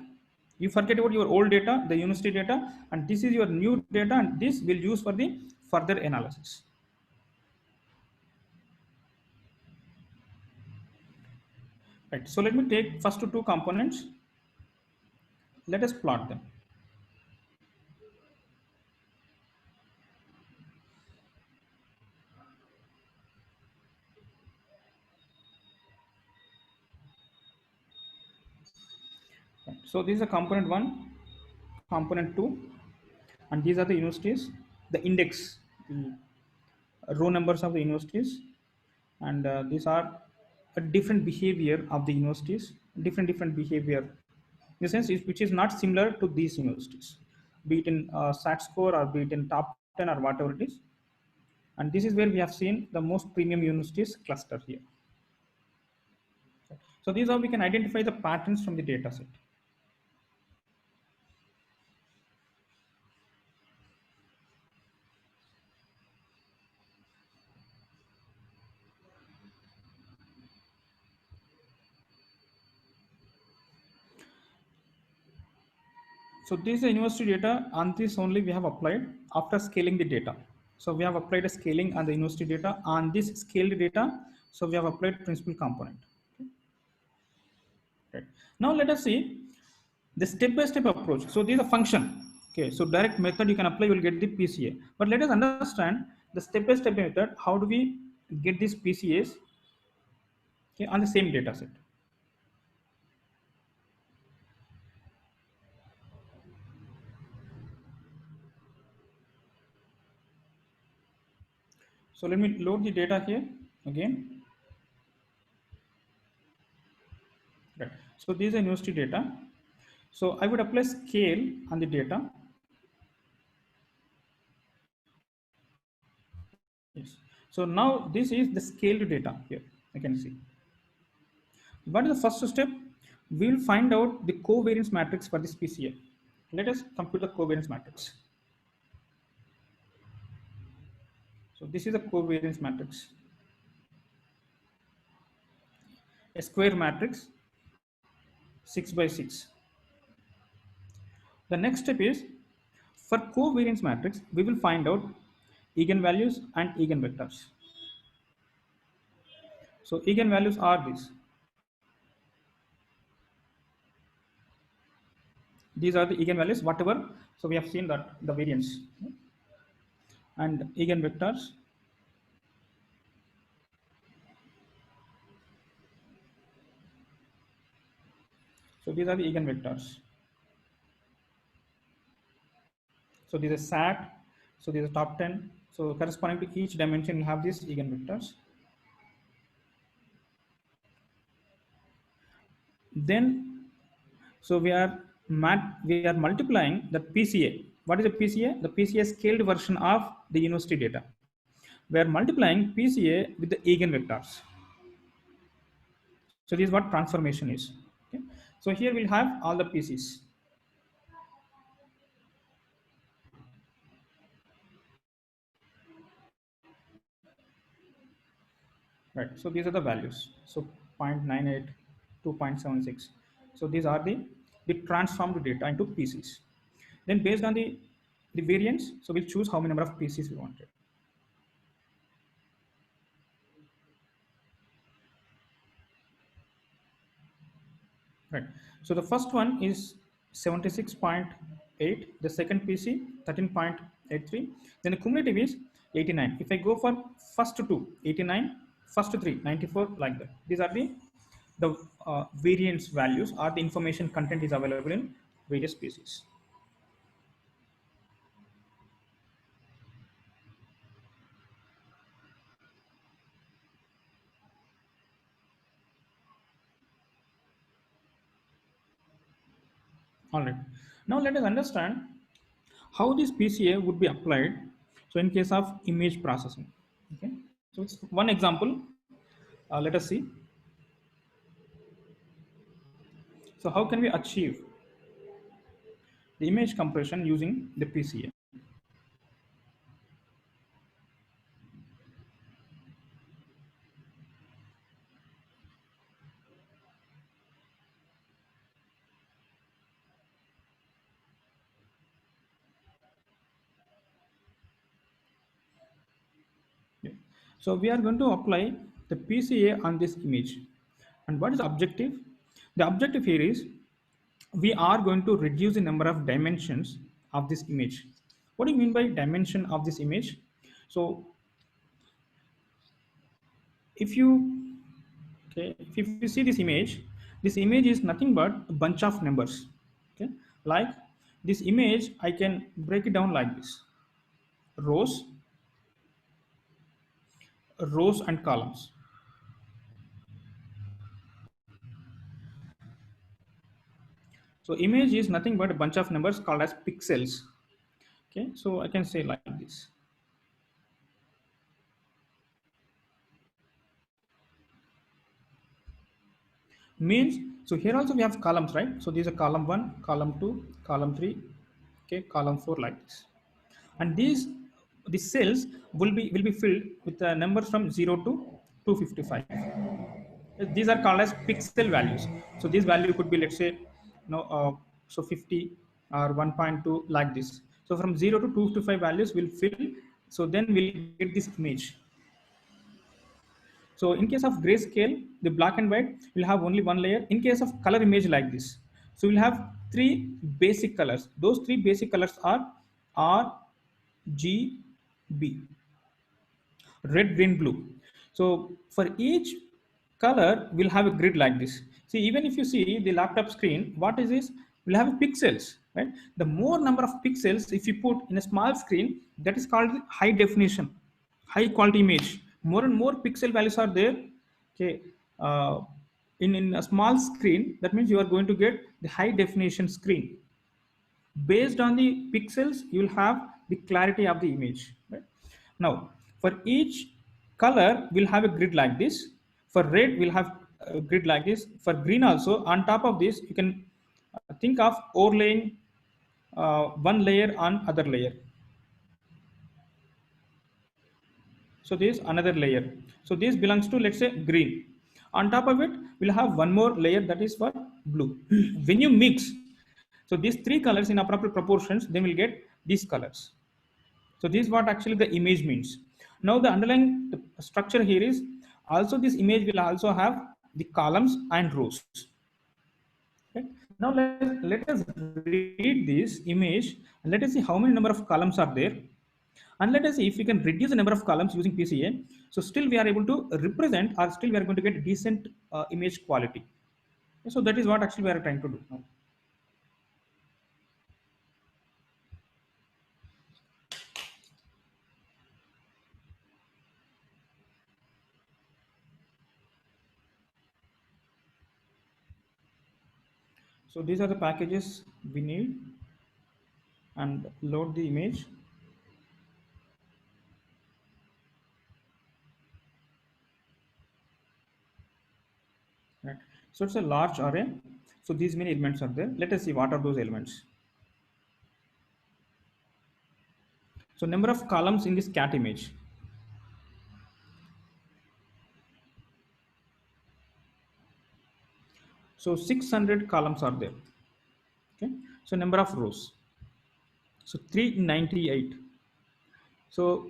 You forget about your old data, the university data, and this is your new data, and this will use for the further analysis. Right. So let me take first two components. Let us plot them. Right. So this is a component 1, component 2, and these are the universities, the index, the row numbers of the universities, and these are a different behavior of the universities, different behavior, in the sense which is not similar to these universities, be it in SAT score or be it in top 10 or whatever it is. And this is where we have seen the most premium universities cluster here. So these are how we can identify the patterns from the data set. So this is the university data, and this only we have applied after scaling the data. So we have applied a scaling on the university data, on this scaled data. So we have applied principal component. Okay. Right. Now let us see the step-by-step approach. So this is a function. Okay. So direct method you can apply, you will get the PCA. But let us understand the step-by-step method. How do we get these PCAs, okay, on the same data set? So let me load the data here again. Right. So these are university data. So I would apply scale on the data. Yes. So now this is the scaled data here. I can see. What is the first step? We will find out the covariance matrix for this PCA. Let us compute the covariance matrix. So this is the covariance matrix. A square matrix, 6 by 6. The next step is, for covariance matrix, we will find out eigenvalues and eigenvectors. So eigenvalues are these. These are the eigenvalues, whatever. So we have seen that the variance. And eigenvectors. So these are the eigenvectors. So these are SAT. So these are top 10. So corresponding to each dimension, you have these eigenvectors. Then, so we are multiplying the PCA. What is the PCA? The PCA scaled version of the university data. We are multiplying PCA with the eigenvectors. So this is what transformation is. Okay. So here we'll have all the PCs. Right. So these are the values. So 0.98, 2.76. So these are the transformed data into PCs. Then based on the variance, so we'll choose how many number of PCs we wanted. Right. So the first one is 76.8. The second PC 13.83. Then the cumulative is 89. If I go for first two, 89, first three, 94, like that. These are the variance values, or the information content is available in various species. All right. Now let us understand how this PCA would be applied. So in case of image processing, okay. So it's one example. Let us see. So how can we achieve the image compression using the PCA? Yeah. So we are going to apply the PCA on this image. And what is the objective? The objective here is, we are going to reduce the number of dimensions of this image. What do you mean by dimension of this image? So if you okay, if you see this image is nothing but a bunch of numbers. Okay, like this image, I can break it down like this: rows, rows and columns. So image is nothing but a bunch of numbers called as pixels. Okay, so I can say like this. means, so here also we have columns, right? So these are column 1, column 2, column 3, okay, column 4, like this. And these cells will be filled with the numbers from 0 to 255. These are called as pixel values. So this value could be, let's say, so 50 or 1.2, like this. So from 0 to 255 values will fill. So then we'll get this image. So in case of grayscale, the black and white will have only one layer. In case of color image, like this, so we'll have three basic colors. Those three basic colors are R, G, B: red, green, blue. So for each color, we'll have a grid like this. See, even if you see the laptop screen, what is this? We'll have pixels, right? The more number of pixels if you put in a small screen, that is called high definition, high quality image. More and more pixel values are there. Okay, uh, in a small screen, that means you are going to get the high definition screen. Based on the pixels, you will have the clarity of the image, right? Now for each color, we'll have a grid like this. For red, we'll have a grid like this. For green also, on top of this, you can think of overlaying one layer on other layer. So this another layer. So this belongs to, let's say, green. On top of it, we'll have one more layer, that is for blue. When you mix, so these three colors in appropriate proportions, then we'll get these colors. So this is what actually the image means. Now the underlying structure here is also, this image will also have the columns and rows. Okay. Now let us read this image and let us see how many number of columns are there. And let us see if we can reduce the number of columns using PCA. So still we are able to represent, or still we are going to get decent image quality. So that is what actually we are trying to do now. So these are the packages we need, and load the image. Right. So it's a large array. So these many elements are there. Let us see what are those elements. So number of columns in this cat image. So 600 columns are there. Okay. So number of rows. So 398. So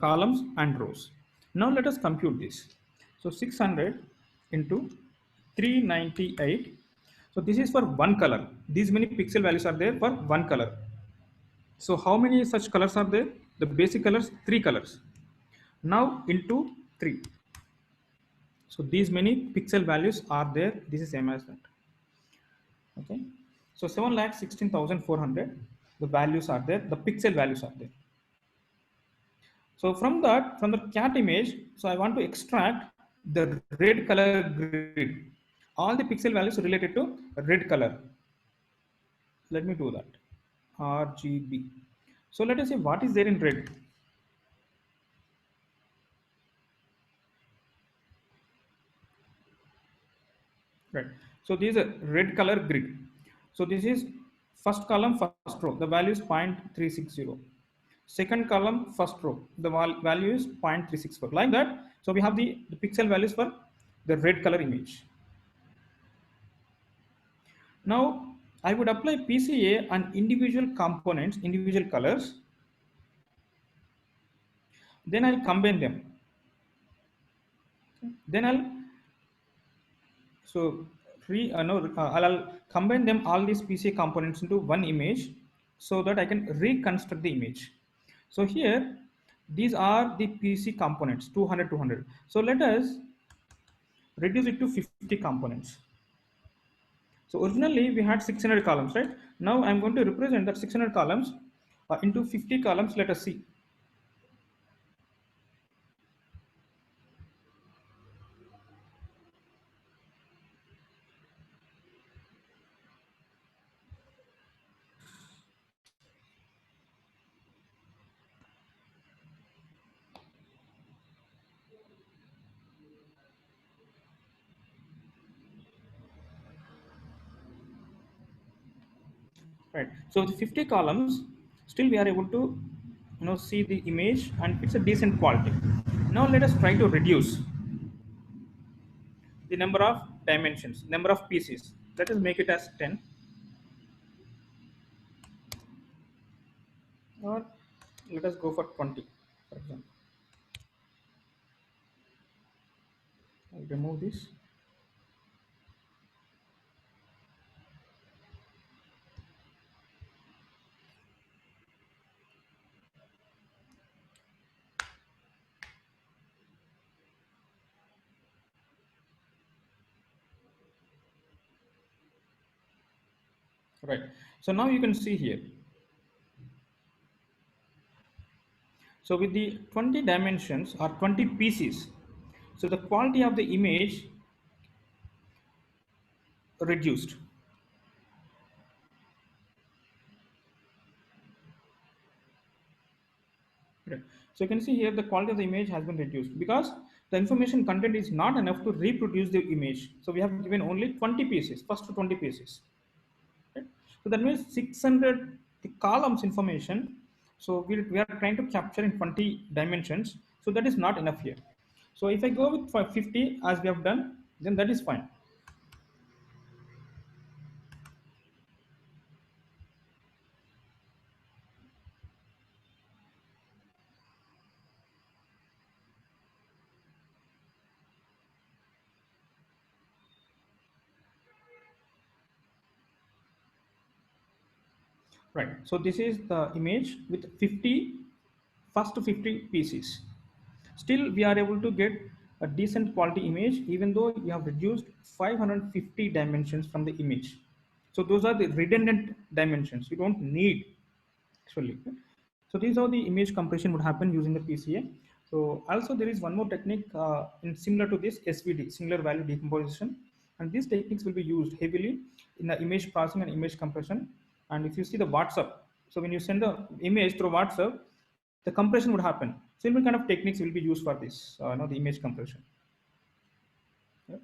columns and rows. Now let us compute this. So 600 into 398. So this is for one color. These many pixel values are there for one color. So how many such colors are there? The basic colors, three colors. Now into 3. So these many pixel values are there. This is same as that. Okay. So 7,16,400. The values are there. The pixel values are there. So from that, from the cat image, so I want to extract the red color grid. All the pixel values related to red color. Let me do that. RGB. So let us see what is there in red. Right. So this is a red color grid. So this is first column, first row. The value is 0.360. Second column, first row. The value is 0.364. Like that. So we have the pixel values for the red color image. Now I would apply PCA on individual components, individual colors. Then I'll combine them. Then I'll So I'll combine them, all these PCA components, into one image so that I can reconstruct the image. So here, these are the PC components, 200, 200. So let us reduce it to 50 components. So originally we had 600 columns, right? Now I'm going to represent that 600 columns into 50 columns. Let us see. right? So with 50 columns, still we are able to see the image, and it's a decent quality. Now let us try to reduce the number of dimensions, number of pieces. Let us make it as 10, or let us go for 20, for example. I'll remove this. Right. So now you can see here. So with the 20 dimensions or 20 pieces, so the quality of the image reduced. Right. So you can see here the quality of the image has been reduced because the information content is not enough to reproduce the image. So we have given only 20 pieces, first 20 pieces. Right? So that means 600 the columns information. So we are trying to capture in 20 dimensions. So that is not enough here. So if I go with 50 as we have done, then that is fine. Right. So this is the image with 50, first 50 pieces. Still, we are able to get a decent quality image even though you have reduced 550 dimensions from the image. So those are the redundant dimensions. You don't need actually. So these are the image compression would happen using the PCA. So also there is one more technique in similar to this SVD, singular value decomposition, and these techniques will be used heavily in the image processing and image compression. And if you see the WhatsApp, so when you send the image through WhatsApp, the compression would happen. Similar kind of techniques will be used for this, the image compression. Yeah.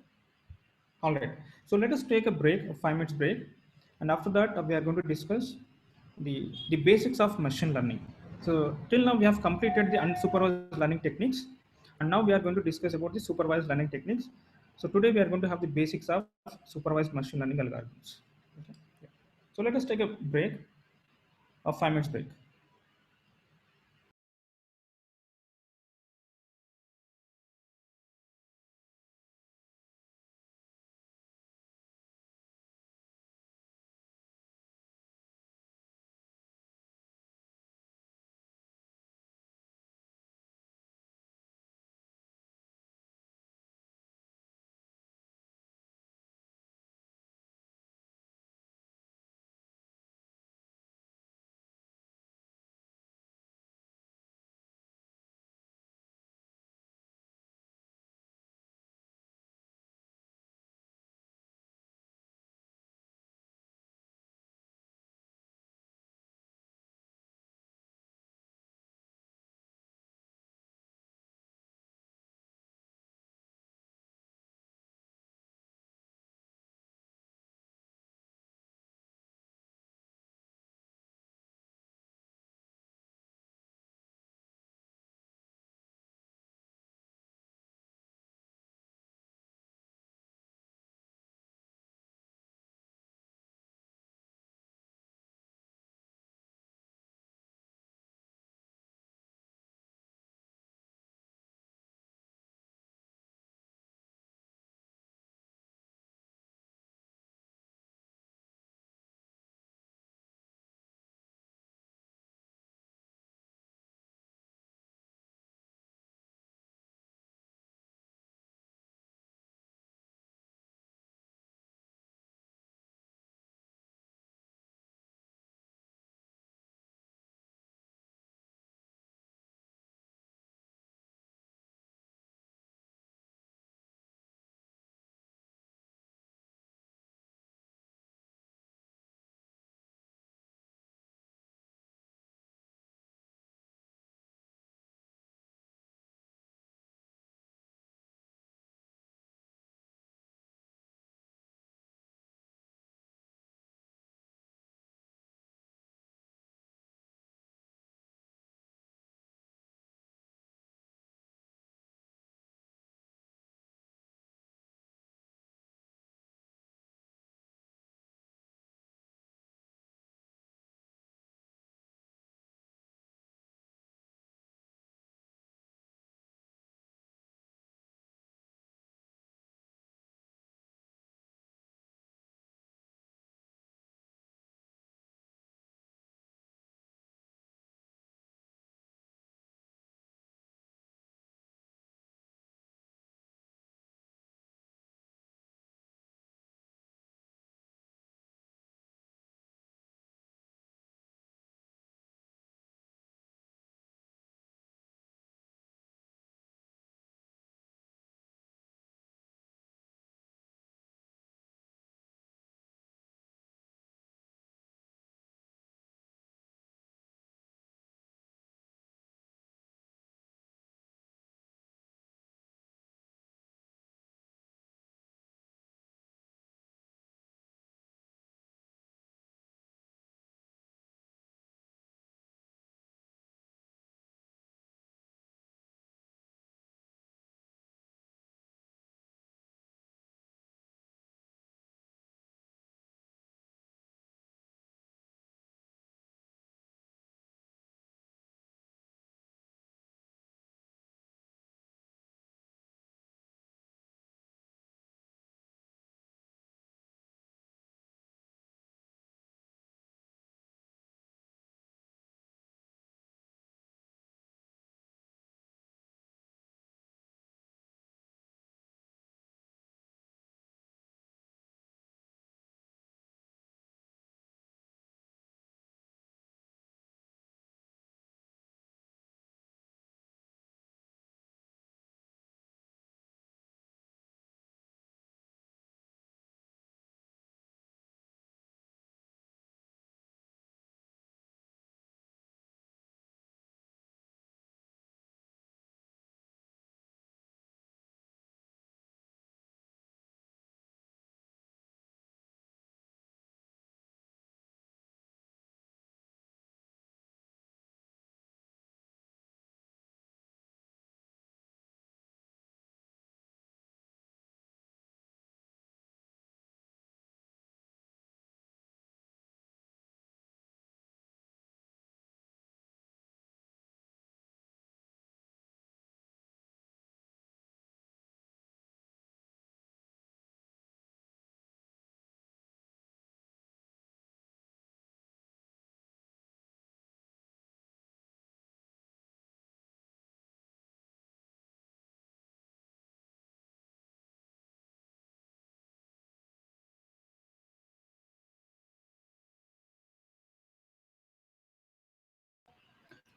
All right. So let us take a break, a 5 minutes break, and after that we are going to discuss the basics of machine learning. So till now we have completed the unsupervised learning techniques, and now we are going to discuss about the supervised learning techniques. So today we are going to have the basics of supervised machine learning algorithms. Okay. Yeah. So let us take a break, a 5 minutes break.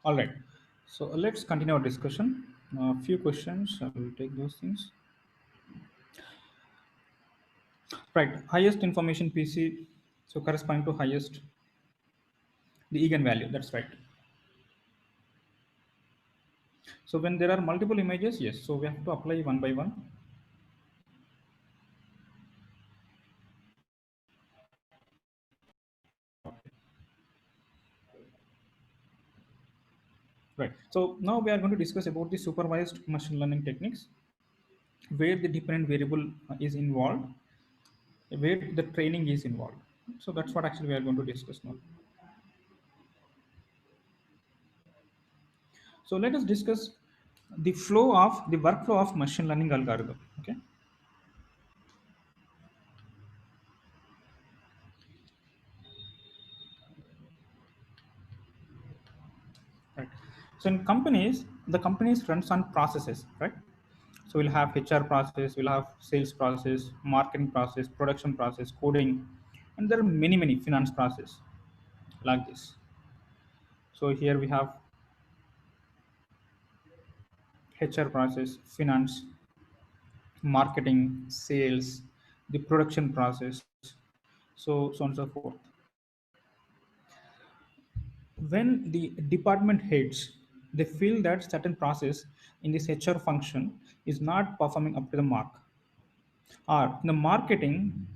All right. So let's continue our discussion. A few questions. I will take those things. Right. Highest information PC. So corresponding to highest the eigenvalue. That's right. So when there are multiple images, yes. So we have to apply one by one. Right. So now we are going to discuss about the supervised machine learning techniques, where the dependent variable is involved, where the training is involved. So that's what actually we are going to discuss now. So let us discuss the flow of the workflow of machine learning algorithm. Okay. Right. So in companies, the companies runs on processes, right? So we'll have HR process, we'll have sales process, marketing process, production process, coding, and there are many finance process like this. So here we have HR process, finance, marketing, sales, the production process, so on and so forth. When the department heads they feel that certain process in this HR function is not performing up to the mark, or in the marketing,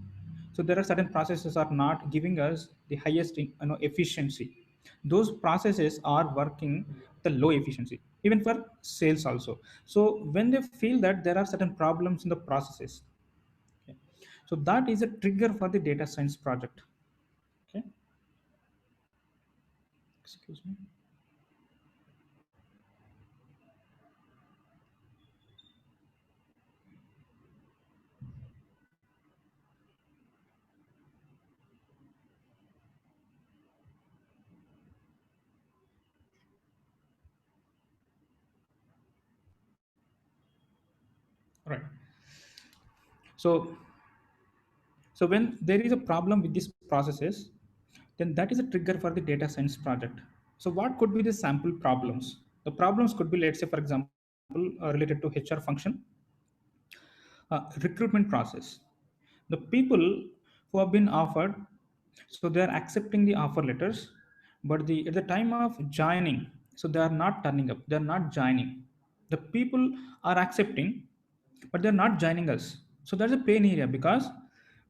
so there are certain processes are not giving us the highest efficiency. Those processes are working the low efficiency, even for sales also. So when they feel that there are certain problems in the processes, okay, so that is a trigger for the data science project. Okay, excuse me. Right. So so when there is a problem with these processes, then that is a trigger for the data science project. So what could be the sample problems? The problems could be, let's say for example, related to HR function, recruitment process. The people who have been offered, so they are accepting the offer letters, but at the time of joining, so they are not turning up, they are not joining. The people are accepting, but they're not joining us. So that's a pain area, because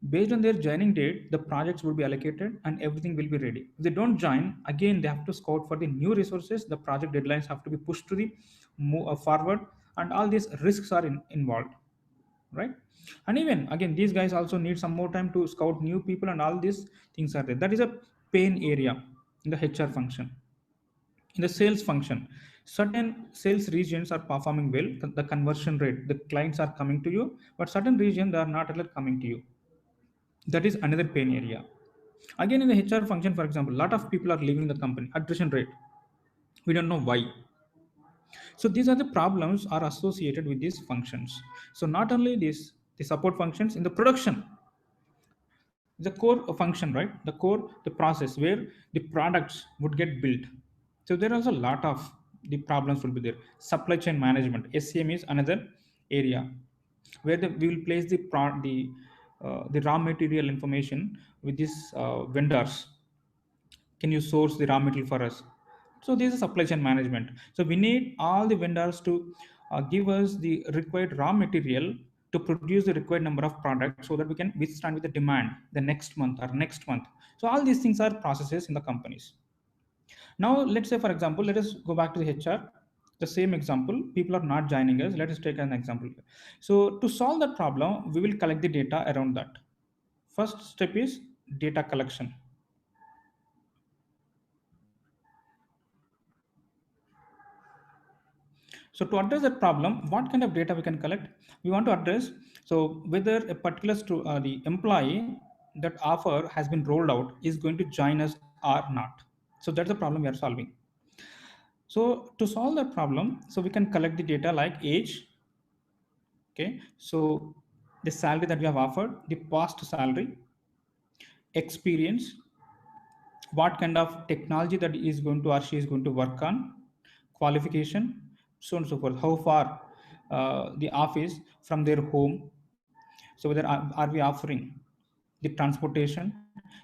based on their joining date, the projects will be allocated and everything will be ready. If they don't join, again they have to scout for the new resources. The project deadlines have to be pushed to the forward, and all these risks are involved, right? And even again, these guys also need some more time to scout new people, and all these things are there. That is a pain area in the HR function. In the sales function, certain sales regions are performing well, the conversion rate, the clients are coming to you, but certain region they are not at all coming to you. That is another pain area. Again, in the HR function, for example, a lot of people are leaving the company, attrition rate, we don't know why. So these are the problems are associated with these functions. So not only this, the support functions in the production, the core function, right? The core, the process where the products would get built. So there is a lot of the problems will be there. Supply chain management, SCM is another area where we will place the raw material information with these vendors. Can you source the raw material for us? So this is supply chain management. So we need all the vendors to give us the required raw material to produce the required number of products, so that we can withstand with the demand the next month or next month. So all these things are processes in the companies. Now let's say for example, let us go back to the HR, the same example, people are not joining us. Let us take an example. So to solve that problem, we will collect the data around that. First step is data collection. So to address that problem, what kind of data we can collect? We want to address, so whether a particular the employee that offer has been rolled out is going to join us or not. So that's the problem we are solving. So to solve that problem, so we can collect the data like age, okay? So the salary that we have offered, the past salary, experience, what kind of technology that is going to or she is going to work on, qualification, so on and so forth. How far the office from their home. So whether are we offering the transportation.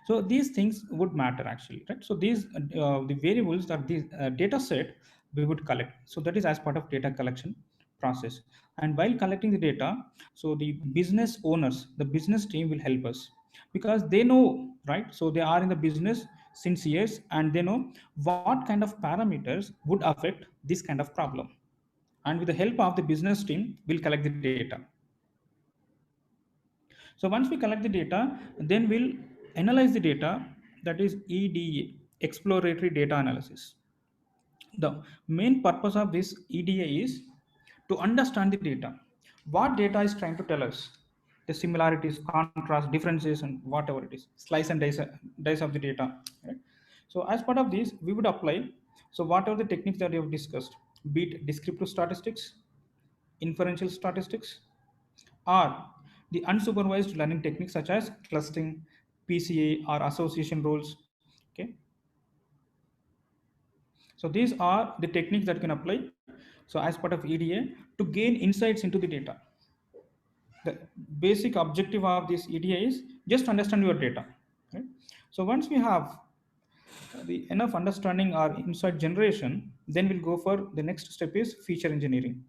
So these things would matter actually, right? So these the variables that these data set we would collect. So that is as part of data collection process. And while collecting the data, so the business owners, the business team will help us, because they know, right? So they are in the business since years, and they know what kind of parameters would affect this kind of problem. And with the help of the business team, we'll collect the data. So once we collect the data, then we'll analyze the data, that is EDA, exploratory data analysis. The main purpose of this EDA is to understand the data. What data is trying to tell us? The similarities, contrast, differences, and whatever it is, slice and dice of the data. Right? So as part of this, we would apply. So what are the techniques that we have discussed? Be it descriptive statistics, inferential statistics, or the unsupervised learning techniques such as clustering, PCA, or association rules. Okay, so these are the techniques that can apply. So as part of EDA, to gain insights into the data. The basic objective of this EDA is just understand your data. Right? So once we have the enough understanding or insight generation, then we'll go for the next step is feature engineering.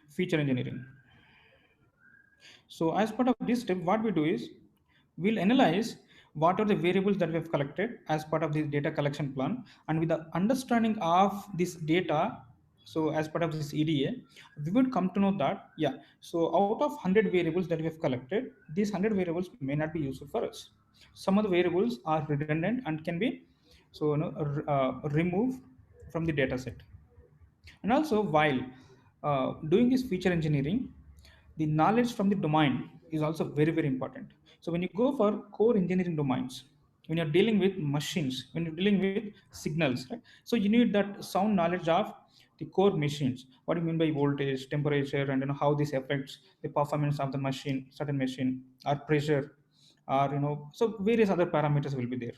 Feature engineering. So as part of this step, what we do is we'll analyze what are the variables that we have collected as part of this data collection plan. And with the understanding of this data, so as part of this EDA, we would come to know that, yeah, so out of 100 variables that we have collected, these 100 variables may not be useful for us. Some of the variables are redundant and can be removed from the data set. And also, while doing this feature engineering, the knowledge from the domain is also very, very important. So when you go for core engineering domains, when you're dealing with machines, when you're dealing with signals, right? So you need that sound knowledge of the core machines. What do you mean by voltage, temperature, and how this affects the performance of the machine, certain machine, or pressure, or so various other parameters will be there.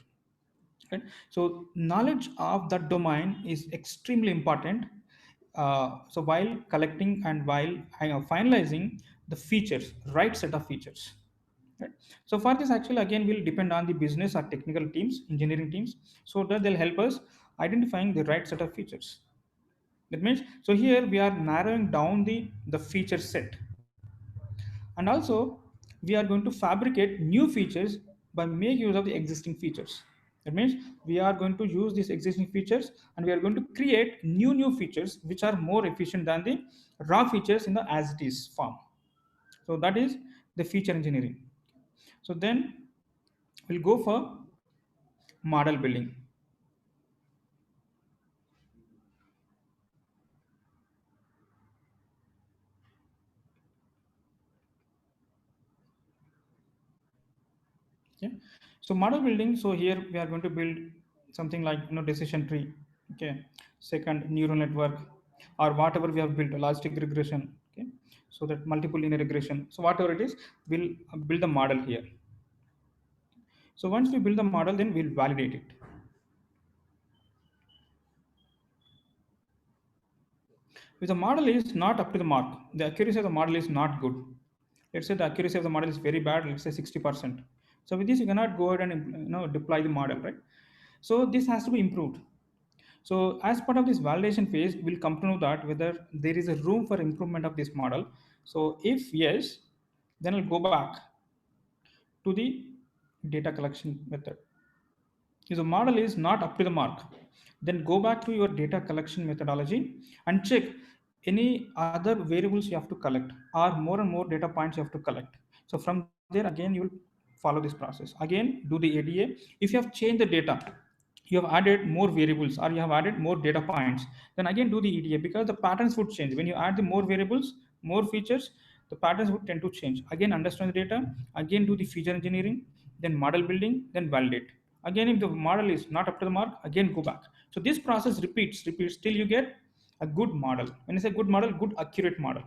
Right? So knowledge of that domain is extremely important. So while collecting and while finalizing the features, right set of features. Right? So for this, actually, again, will depend on the business or technical teams, engineering teams, so that they'll help us identifying the right set of features. That means, so here we are narrowing down the feature set, and also we are going to fabricate new features by make use of the existing features. That means we are going to use these existing features, and we are going to create new features which are more efficient than the raw features in the as it is form. So that is the feature engineering. So then we'll go for model building. Yeah. So model building. So here we are going to build something like decision tree. Okay. Second, neural network, or whatever we have built, logistic regression. Okay. So that multiple linear regression. So whatever it is, we'll build the model here. So once we build the model, then we'll validate it. If the model is not up to the mark, the accuracy of the model is not good. Let's say the accuracy of the model is very bad. Let's say 60%. So with this, you cannot go ahead and deploy the model, right? So this has to be improved. So as part of this validation phase, we'll come to know that whether there is a room for improvement of this model. So if yes, then I'll go back to the data collection method. If the model is not up to the mark, then go back to your data collection methodology and check any other variables you have to collect, or more and more data points you have to collect. So from there, again, you will follow this process. Again, do the ADA. If you have changed the data, you have added more variables, or you have added more data points, then again do the EDA, because the patterns would change. When you add the more variables, more features, the patterns would tend to change. Again, understand the data, again do the feature engineering, then model building, then validate. Again, if the model is not up to the mark, again go back. So this process repeats till you get a good model. When I say good model, good accurate model.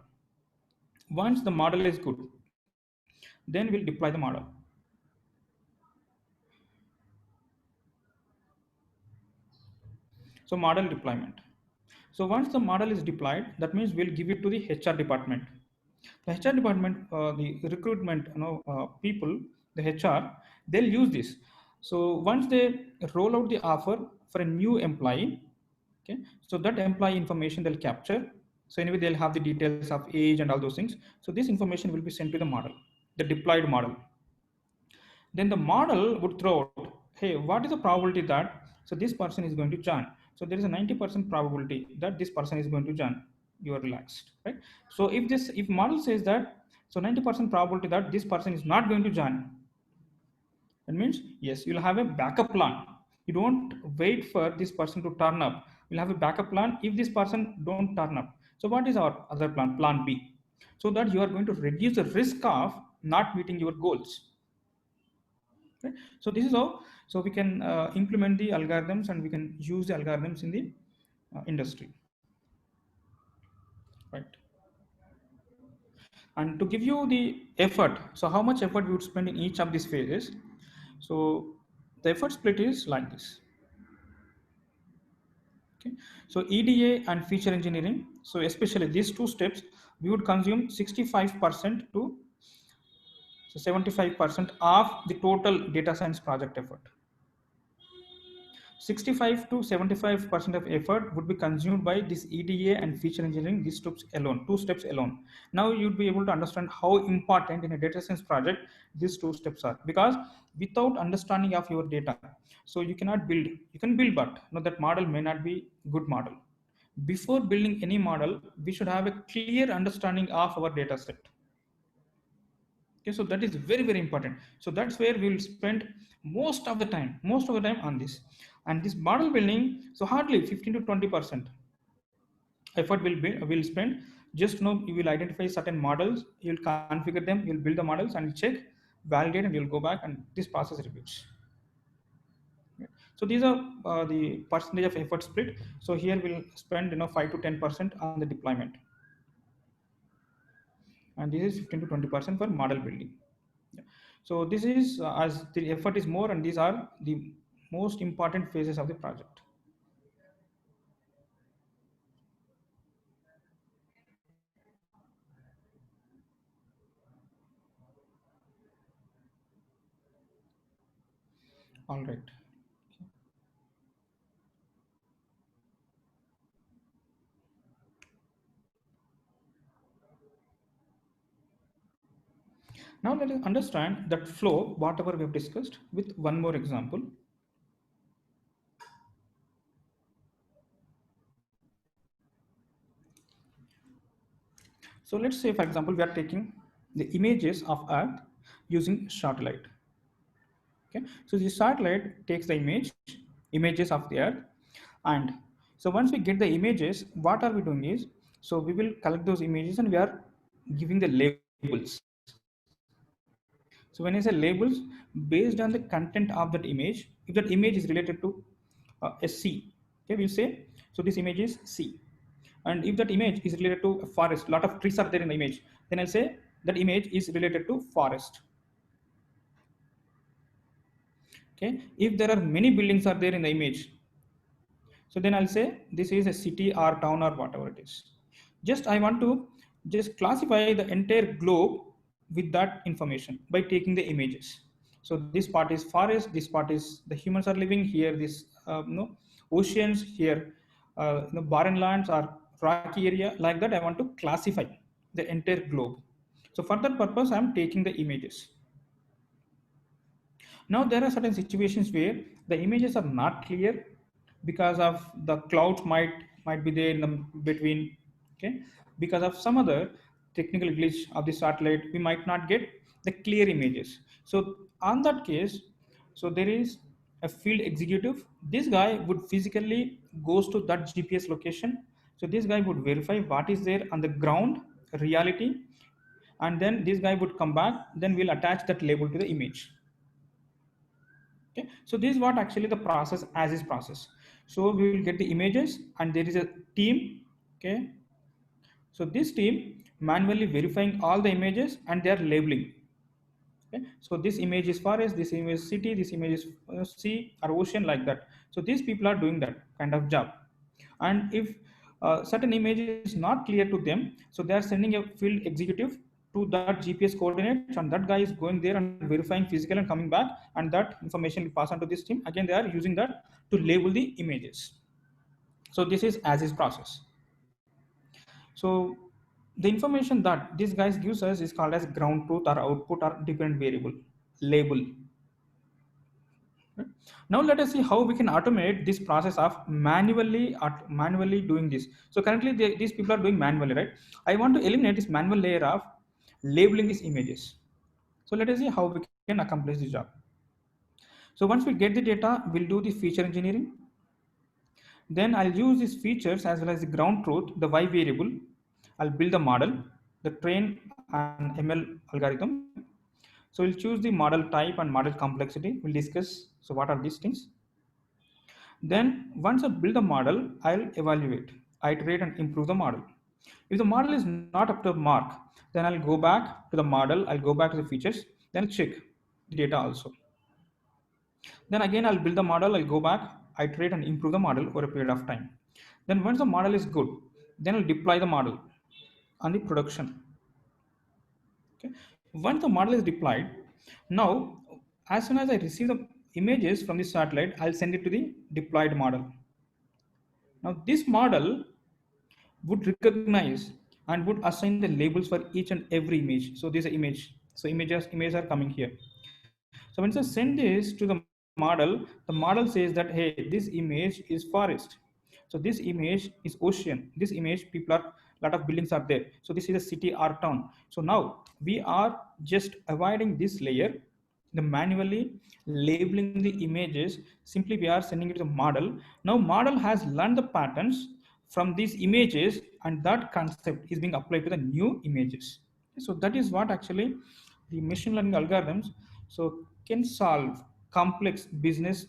Once the model is good, then we'll deploy the model. So model deployment. So once the model is deployed, that means we'll give it to the HR department. The HR department, the recruitment, people, the HR, they'll use this. So once they roll out the offer for a new employee, okay, so that employee information they'll capture. So anyway, they'll have the details of age and all those things. So this information will be sent to the model, the deployed model. Then the model would throw out, hey, what is the probability that so this person is going to join? So there is a 90% probability that this person is going to join. You are relaxed, right? So if model says that, so 90% probability that this person is not going to join, that means yes, you'll have a backup plan. You don't wait for this person to turn up. You'll have a backup plan if this person don't turn up. So what is our other plan? Plan B. So that you are going to reduce the risk of not meeting your goals. Right? So this is how, so we can implement the algorithms and we can use the algorithms in the industry, right? And to give you the effort, so how much effort we would spend in each of these phases. So the effort split is like this. Okay, so EDA and feature engineering, so especially these two steps, we would consume 65% to 75% of the total data science project effort. 65 to 75% of effort would be consumed by this EDA and feature engineering, these two steps alone. Now you'd be able to understand how important in a data science project these two steps are, because without understanding of your data, so you cannot build. You can build, but that model may not be good model. Before building any model, we should have a clear understanding of our data set. Okay, so that is very, very important. So that's where we will spend most of the time on this. And this model building, so hardly 15 to 20% effort will spend. Just know, you will identify certain models, you'll configure them, you'll build the models and check, validate, and you'll go back, and this process repeats. So these are the percentage of effort split. So here we'll spend 5 to 10% on the deployment, and this is 15 to 20% for model building. Yeah. So this is as the effort is more, and these are the most important phases of the project. All right. Now let us understand that flow, whatever we have discussed, with one more example. So let's say, for example, we are taking the images of Earth using satellite. Okay, so the satellite takes the images of the Earth, and so once we get the images, what are we doing is, so we will collect those images and we are giving the labels. So when I say labels, based on the content of that image, if that image is related to a sea, okay, we'll say, so this image is sea. And if that image is related to a forest, a lot of trees are there in the image, then I'll say that image is related to forest. Okay, if there are many buildings are there in the image, so then I'll say this is a city or town or whatever it is. Just I want to just classify the entire globe with that information by taking the images. So this part is forest, this part is the humans are living here, this oceans here, barren lands or rocky area, like that I want to classify the entire globe. So for that purpose, I'm taking the images. Now there are certain situations where the images are not clear because of the clouds might be there in the between. Okay, because of some other technical glitch of the satellite, we might not get the clear images. So on that case, so there is a field executive. This guy would physically goes to that GPS location. So this guy would verify what is there on the ground reality, and then this guy would come back. Then we'll attach that label to the image. Okay, so this is what actually the process as is process. So we will get the images and there is a team. Okay, so this team manually verifying all the images and they are labeling. Okay, so this image is forest, this image is city, this image is sea or ocean, like that. So these people are doing that kind of job. And if certain image is not clear to them, so they are sending a field executive to that GPS coordinates, and that guy is going there and verifying physical and coming back, and that information will pass on to this team. Again, they are using that to label the images. So this is as is process. So the information that these guys gives us is called as ground truth or output or dependent variable label. Now let us see how we can automate this process of manually doing this. So currently these people are doing manually, right? I want to eliminate this manual layer of labeling these images. So let us see how we can accomplish this job. So once we get the data, we'll do the feature engineering. Then I'll use these features as well as the ground truth, the Y variable. I'll build the model, the train and ML algorithm. So we'll choose the model type and model complexity. We'll discuss, so what are these things? Then once I build the model, I'll evaluate, iterate and improve the model. If the model is not up to the mark, then I'll go back to the model, I'll go back to the features, then I'll check the data also. Then again, I'll build the model, I'll go back, iterate and improve the model over a period of time. Then once the model is good, then I'll deploy the model on the production. Okay. Once the model is deployed, now as soon as I receive the images from the satellite, I'll send it to the deployed model. Now this model would recognize and would assign the labels for each and every image. So this is an image. So images are coming here. So once I send this to the model says that, hey, this image is forest. So this image is ocean. This image, people are, lot of buildings are there. So this is a city or town. So now we are just avoiding this layer, the manually labeling the images. Simply we are sending it to the model. Now model has learned the patterns from these images, and that concept is being applied to the new images. So that is what actually the machine learning algorithms so can solve complex business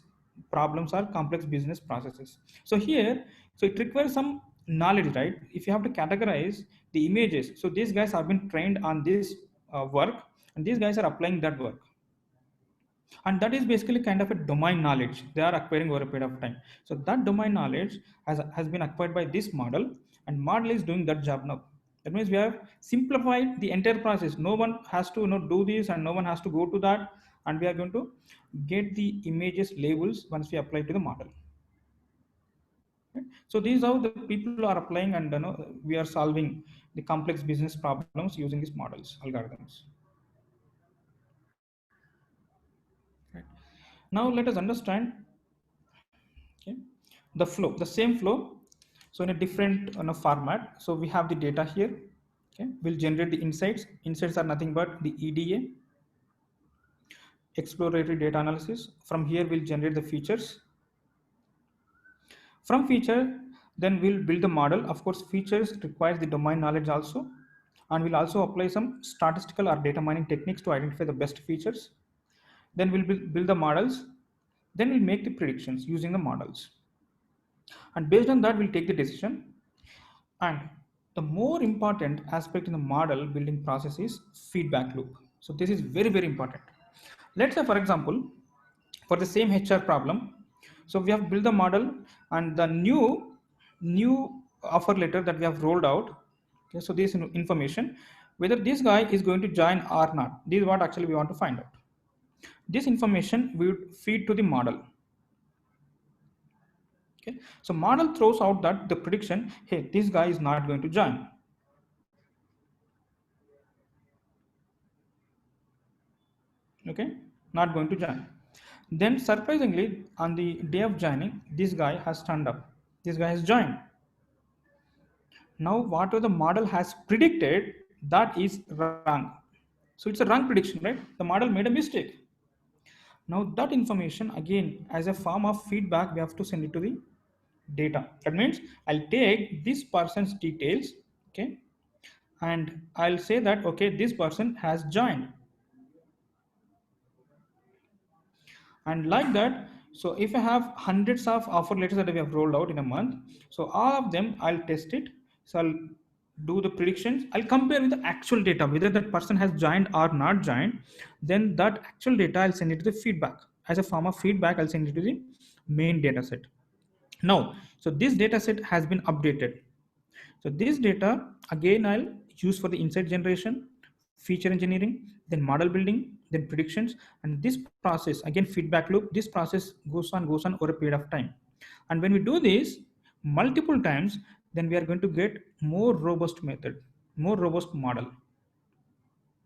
problems or complex business processes. So here, so it requires some knowledge, right? If you have to categorize the images, so these guys have been trained on this work, and these guys are applying that work. And that is basically kind of a domain knowledge they are acquiring over a period of time. So that domain knowledge has been acquired by this model, and model is doing that job now. That means we have simplified the entire process. No one has to do this, and no one has to go to that, and we are going to get the images labels once we apply to the model. Right? So these are the people are applying, and we are solving the complex business problems using these models, algorithms. Right. Now let us understand, okay, the flow, the same flow, so in a different format. So we have the data here. Okay, we'll generate the insights. Insights are nothing but the EDA, exploratory data analysis. From here we'll generate the features. From feature, then we'll build the model. Of course, features requires the domain knowledge also, and we'll also apply some statistical or data mining techniques to identify the best features. Then we'll build the models. Then we'll make the predictions using the models. And based on that, we'll take the decision. And the more important aspect in the model building process is feedback loop. So this is very, very important. Let's say, for example, for the same HR problem, so we have built the model, and the new offer letter that we have rolled out. Okay, so this information, whether this guy is going to join or not, this is what actually we want to find out. This information we would feed to the model. Okay, so model throws out that the prediction, hey, this guy is not going to join. Okay, not going to join. Then surprisingly, on the day of joining, this guy has turned up. This guy has joined. Now, whatever the model has predicted, that is wrong. So it's a wrong prediction, right? The model made a mistake. Now that information, again, as a form of feedback, we have to send it to the data. That means I'll take this person's details, okay, and I'll say that, okay, this person has joined. And like that, so if I have hundreds of offer letters that we have rolled out in a month, so all of them I'll test it. So I'll do the predictions. I'll compare with the actual data, whether that person has joined or not joined. Then that actual data I'll send it to the feedback. As a form of feedback, I'll send it to the main data set. Now, so this data set has been updated. So this data again I'll use for the insight generation, feature engineering, then model building, then predictions, and this process again feedback loop. This process goes on over a period of time. And when we do this multiple times, then we are going to get more robust method, more robust model,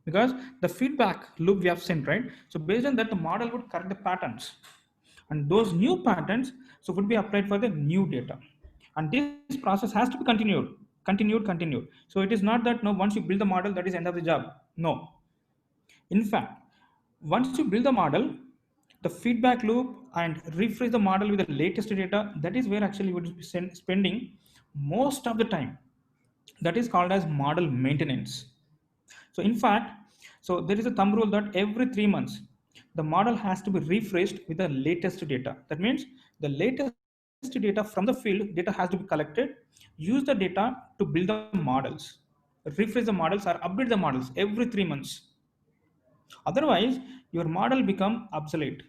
because the feedback loop we have sent, right? So based on that, the model would correct the patterns, and those new patterns so would be applied for the new data. And this process has to be continued. So it is not that no, once you build the model, that is end of the job. No, in fact, once you build the model, the feedback loop and refresh the model with the latest data, that is where actually you would be spending most of the time. That is called as model maintenance. So in fact, so there is a thumb rule that every 3 months, the model has to be refreshed with the latest data. That means the latest data from the field data has to be collected. Use the data to build the models, refresh the models or update the models every 3 months. Otherwise, your model become obsolete.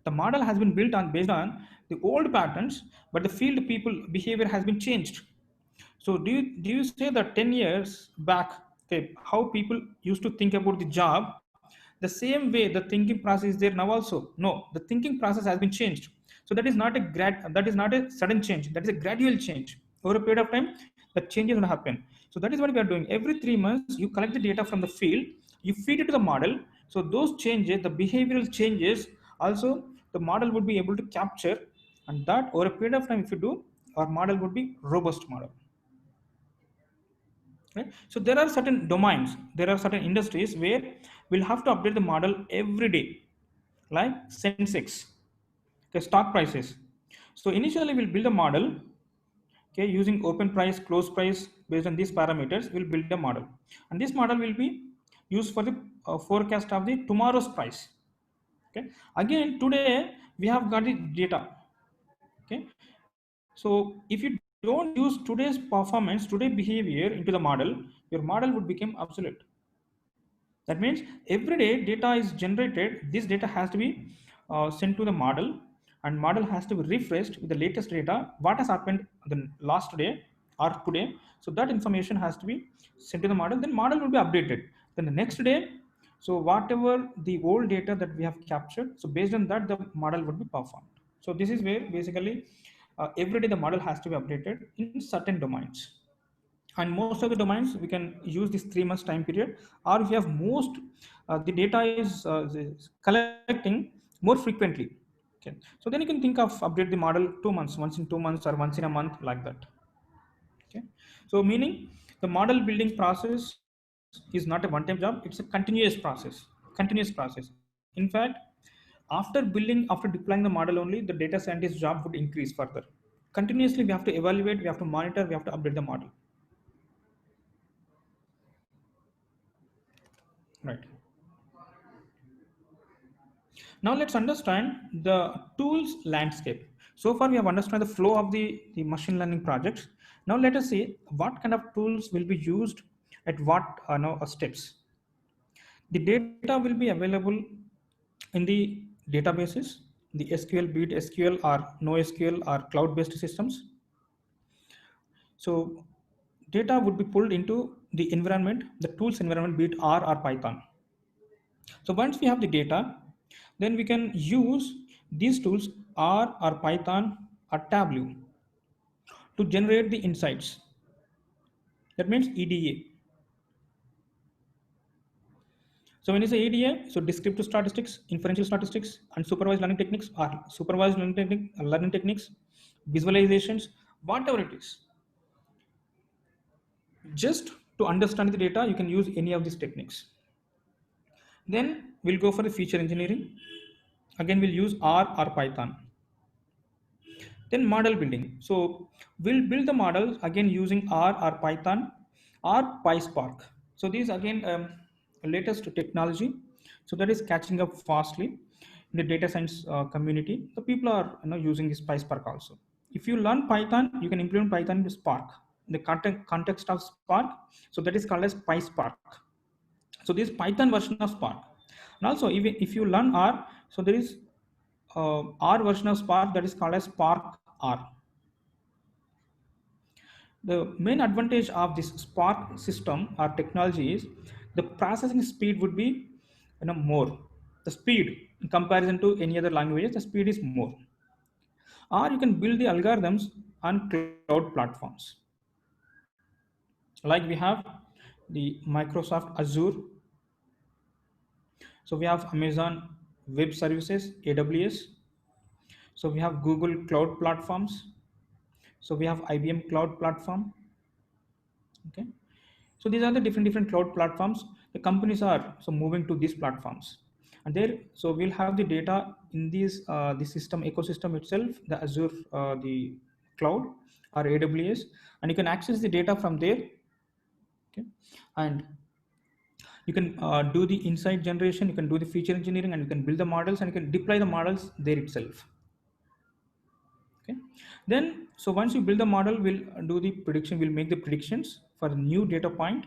The model has been built on based on the old patterns, but the field people behavior has been changed. So do you say that 10 years back, okay, how people used to think about the job, the same way the thinking process is there now also? No, the thinking process has been changed. So that is not a sudden change. That is a gradual change. Over a period of time, the change is going to happen. So that is what we are doing. Every 3 months, you collect the data from the field, you feed it to the model. So those changes, the behavioral changes, also the model would be able to capture, and that over a period of time, if you do, our model would be robust model. Right? So there are certain domains, there are certain industries where we'll have to update the model every day, like Sensex, okay, stock prices. So initially we'll build a model, okay, using open price, close price. Based on these parameters, we'll build a model, and this model will be used for the forecast of the tomorrow's price. Okay, again today we have got the data. Okay, so if you don't use today's performance, today's behavior into the model, your model would become obsolete. That means every day data is generated. This data has to be sent to the model, and model has to be refreshed with the latest data, what has happened the last day or today. So that information has to be sent to the model, then model will be updated. Then the next day, so whatever the old data that we have captured, so based on that the model would be performed. So this is where basically every day the model has to be updated in certain domains. And most of the domains we can use this 3 months time period, or if you have most the data is collecting more frequently. Okay, so then you can think of update the model 2 months, once in 2 months or once in a month, like that. Okay, so meaning the model building process is not a one-time job, it's a continuous process. In fact, after building, after deploying the model only, the data scientist job would increase further. Continuously we have to evaluate, we have to monitor, we have to update the model. Right. Now let's understand the tools landscape. So far we have understood the flow of the machine learning projects. Now let us see what kind of tools will be used at what steps. The data will be available in the databases, the SQL, be it SQL or NoSQL or cloud-based systems. So data would be pulled into the environment, the tools environment, be it R or Python. So once we have the data, then we can use these tools R or Python or Tableau to generate the insights. That means EDA. So when you say EDA, so descriptive statistics, inferential statistics, and supervised learning techniques, or supervised learning techniques, visualizations, whatever it is. Just to understand the data, you can use any of these techniques. Then we'll go for the feature engineering. Again, we'll use R or Python. Then model building. So we'll build the models again using R or Python or PySpark. So these again latest technology. So that is catching up fastly in the data science community. The people are using this PySpark also. If you learn Python, you can implement Python with Spark. In the context of Spark, so that is called as PySpark. So this Python version of Spark. And also even if you learn R, so there is R version of Spark that is called as Spark R. The main advantage of this Spark system or technology is the processing speed would be more. The speed in comparison to any other languages, the speed is more. Or you can build the algorithms on cloud platforms. Like we have the Microsoft Azure, so we have Amazon Web Services, AWS, so we have Google Cloud Platforms, so we have IBM Cloud Platform. Okay, so these are the different cloud platforms. The companies are so moving to these platforms, and there so we'll have the data in these the system ecosystem itself, the Azure, the cloud or AWS, and you can access the data from there. Okay, and you can do the insight generation, you can do the feature engineering, and you can build the models, and you can deploy the models there itself. Okay, then so once you build the model, we'll do the prediction, we'll make the predictions for the new data point,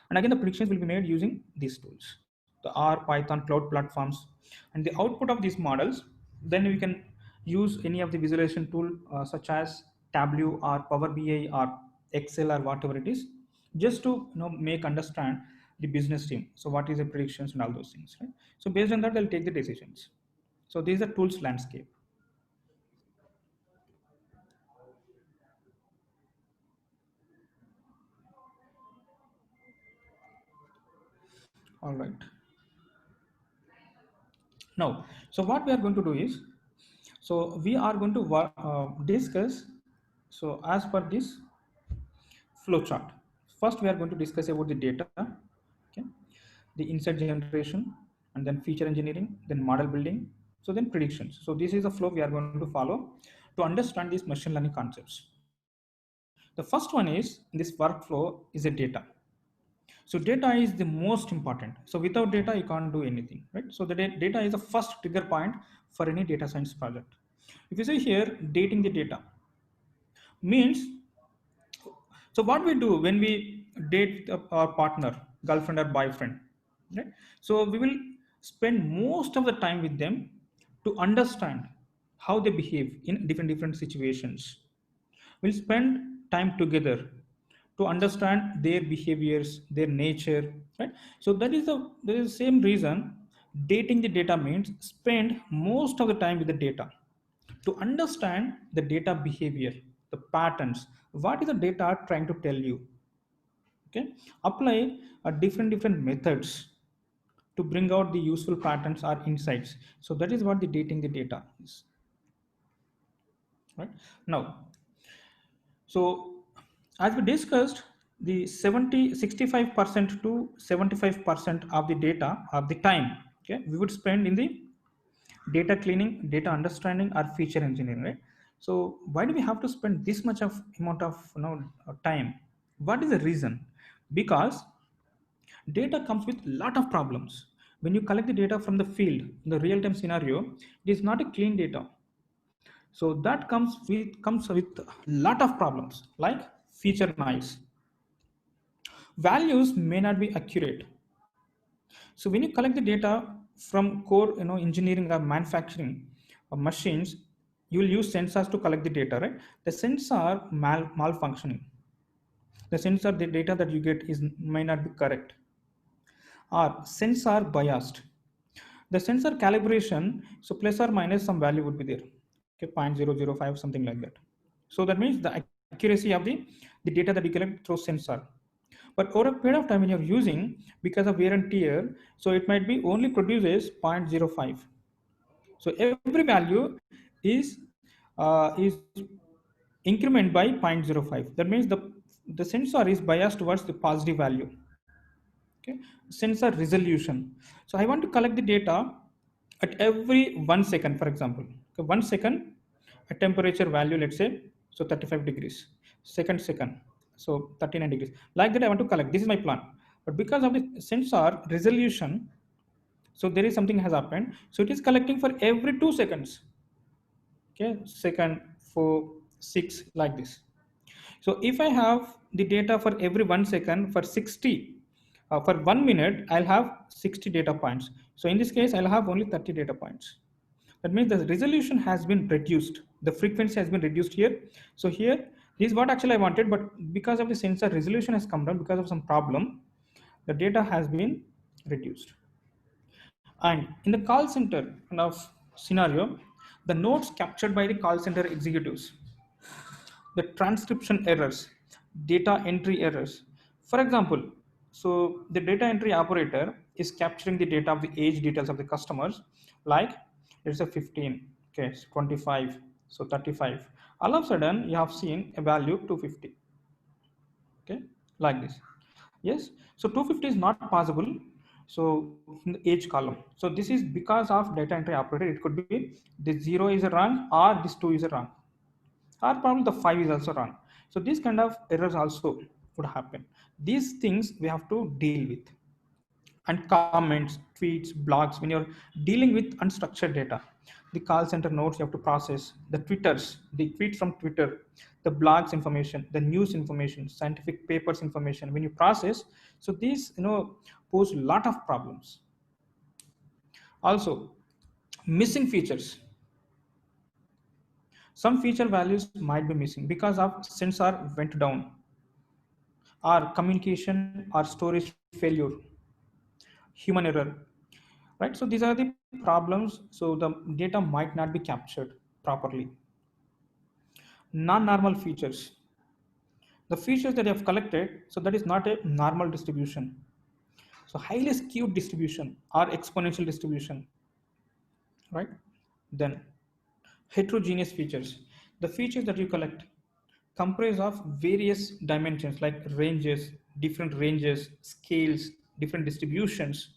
and again the predictions will be made using these tools, the R, Python, cloud platforms, and the output of these models, then we can use any of the visualization tool such as Tableau or Power BI or Excel or whatever it is, just to make understand the business team, so what is the predictions and all those things, right? So based on that they'll take the decisions. So these are tools landscape. All right. Now, so what we are going to do is, so we are going to discuss, so as per this flow chart. First, we are going to discuss about the data, okay, the insight generation, and then feature engineering, then model building, so then predictions. So this is the flow we are going to follow to understand these machine learning concepts. The first one is in this workflow is a data. So data is the most important. So without data, you can't do anything, right? So the data is the first trigger point for any data science project. If you say here, dating the data means, so what we do when we date our partner, girlfriend or boyfriend, right? So we will spend most of the time with them to understand how they behave in different situations. We'll spend time together to understand their behaviors, their nature, right? So that is the same reason dating the data means spend most of the time with the data to understand the data behavior, the patterns, what is the data trying to tell you. Okay, apply different methods to bring out the useful patterns or insights. So that is what the dating the data is, right? Now, so as we discussed, the 65% to 75% of the data of the time, okay, we would spend in the data cleaning, data understanding, or feature engineering, right? So why do we have to spend this much of amount of time? What is the reason? Because data comes with a lot of problems. When you collect the data from the field in the real-time scenario, it is not a clean data. So that comes with a lot of problems like feature noise. Values may not be accurate. So when you collect the data from core, engineering or manufacturing of machines, you will use sensors to collect the data, right? The sensor malfunctioning. The sensor, the data that you get is may not be correct, or sensor biased. The sensor calibration, so plus or minus some value would be there, okay, 0.005, something like that. So that means the accuracy of the data that you collect through sensor. But over a period of time when you're using, because of wear and tear, so it might be only produces 0.05. So every value is increment by 0.05. That means the sensor is biased towards the positive value. Okay, sensor resolution. So I want to collect the data at every 1 second, for example. Okay, 1 second, a temperature value, let's say, so 35 degrees. Second, so 39 degrees. Like that, I want to collect. This is my plan. But because of the sensor resolution, so there is something has happened. So it is collecting for every 2 seconds. Okay, second, 4, 6, like this. So if I have the data for every 1 second for 60, for 1 minute, I'll have 60 data points. So in this case, I'll have only 30 data points. That means the resolution has been reduced. The frequency has been reduced here. So here, this is what actually I wanted, but because of the sensor resolution has come down because of some problem, the data has been reduced. And in the call center kind of scenario, the notes captured by the call center executives, the transcription errors, data entry errors. For example, so the data entry operator is capturing the data of the age details of the customers, like it's a 15, okay, it's 25, so 35. All of a sudden, you have seen a value 250, okay, like this. Yes, so 250 is not possible. So in the age column, so this is because of data entry operator. It could be this 0 is wrong or this 2 is wrong, or probably the 5 is also wrong. So these kind of errors also would happen. These things we have to deal with. And comments, tweets, blogs, when you're dealing with unstructured data, the call center notes you have to process, the twitters, the tweets from Twitter, the blogs information, the news information, scientific papers information, when you process, so these pose a lot of problems. Also, missing features. Some feature values might be missing because of sensor went down, or communication or storage failure, human error, right? So these are the problems. So the data might not be captured properly. Non-normal features, the features that you have collected, so that is not a normal distribution. So highly skewed distribution or exponential distribution, right? Then heterogeneous features, the features that you collect comprise of various dimensions like ranges, different ranges, scales, different distributions,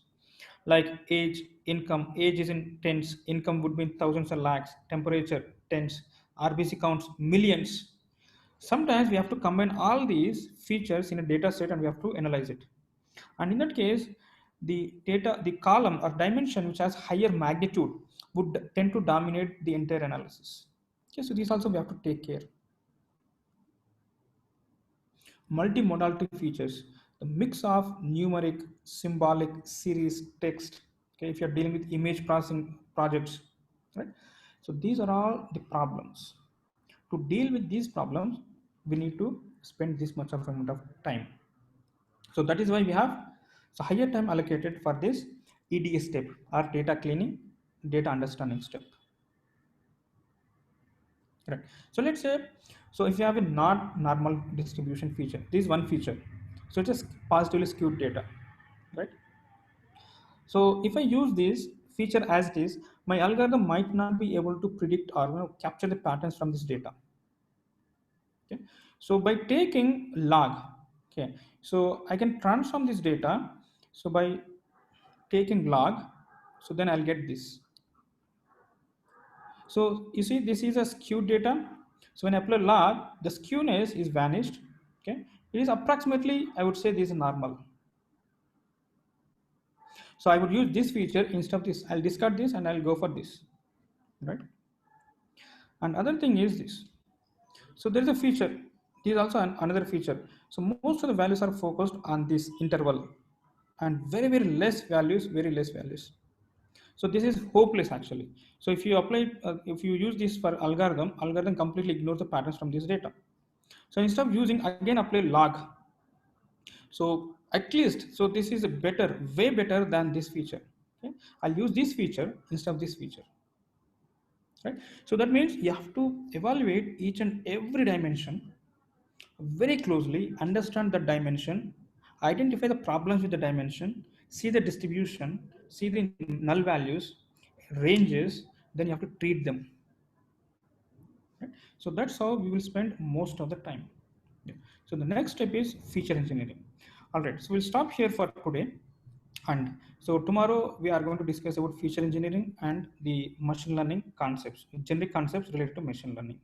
like age, income. Age is in tens, income would be in thousands and lakhs, temperature, tens, RBC counts, millions. Sometimes we have to combine all these features in a data set and we have to analyze it. And in that case, the data, the column or dimension which has higher magnitude would tend to dominate the entire analysis. Okay, so these also we have to take care. Multimodality features, the mix of numeric, symbolic, series, text. Okay, if you're dealing with image processing projects, right? So these are all the problems. To deal with these problems, we need to spend this much of amount of time. So that is why we have so higher time allocated for this EDA step, or data cleaning, data understanding step. Right. So let's say, so if you have a not normal distribution feature, this is one feature. So it's just positively skewed data, right? So if I use this feature as it is, my algorithm might not be able to predict or capture the patterns from this data. Okay. So by taking log, okay, so I can transform this data. So by taking log, so then I'll get this. So you see, this is a skewed data. So when I apply log, the skewness is vanished. Okay, it is approximately, I would say, this is normal. So I would use this feature instead of this. I'll discard this and I'll go for this, right? And other thing is this. So there is a feature. This is also another feature. So most of the values are focused on this interval, and very less values, very less values. So this is hopeless actually. So if you apply, if you use this for algorithm completely ignores the patterns from this data. So instead of using, again apply log. So at least, so this is a better, way better than this feature. Okay? I'll use this feature instead of this feature. Right? So that means you have to evaluate each and every dimension very closely, understand the dimension, identify the problems with the dimension, see the distribution, see the null values, ranges, then you have to treat them. Right? So that's how we will spend most of the time. Yeah. So the next step is feature engineering. All right, so we'll stop here for today. And so tomorrow we are going to discuss about feature engineering and the machine learning concepts, generic concepts related to machine learning.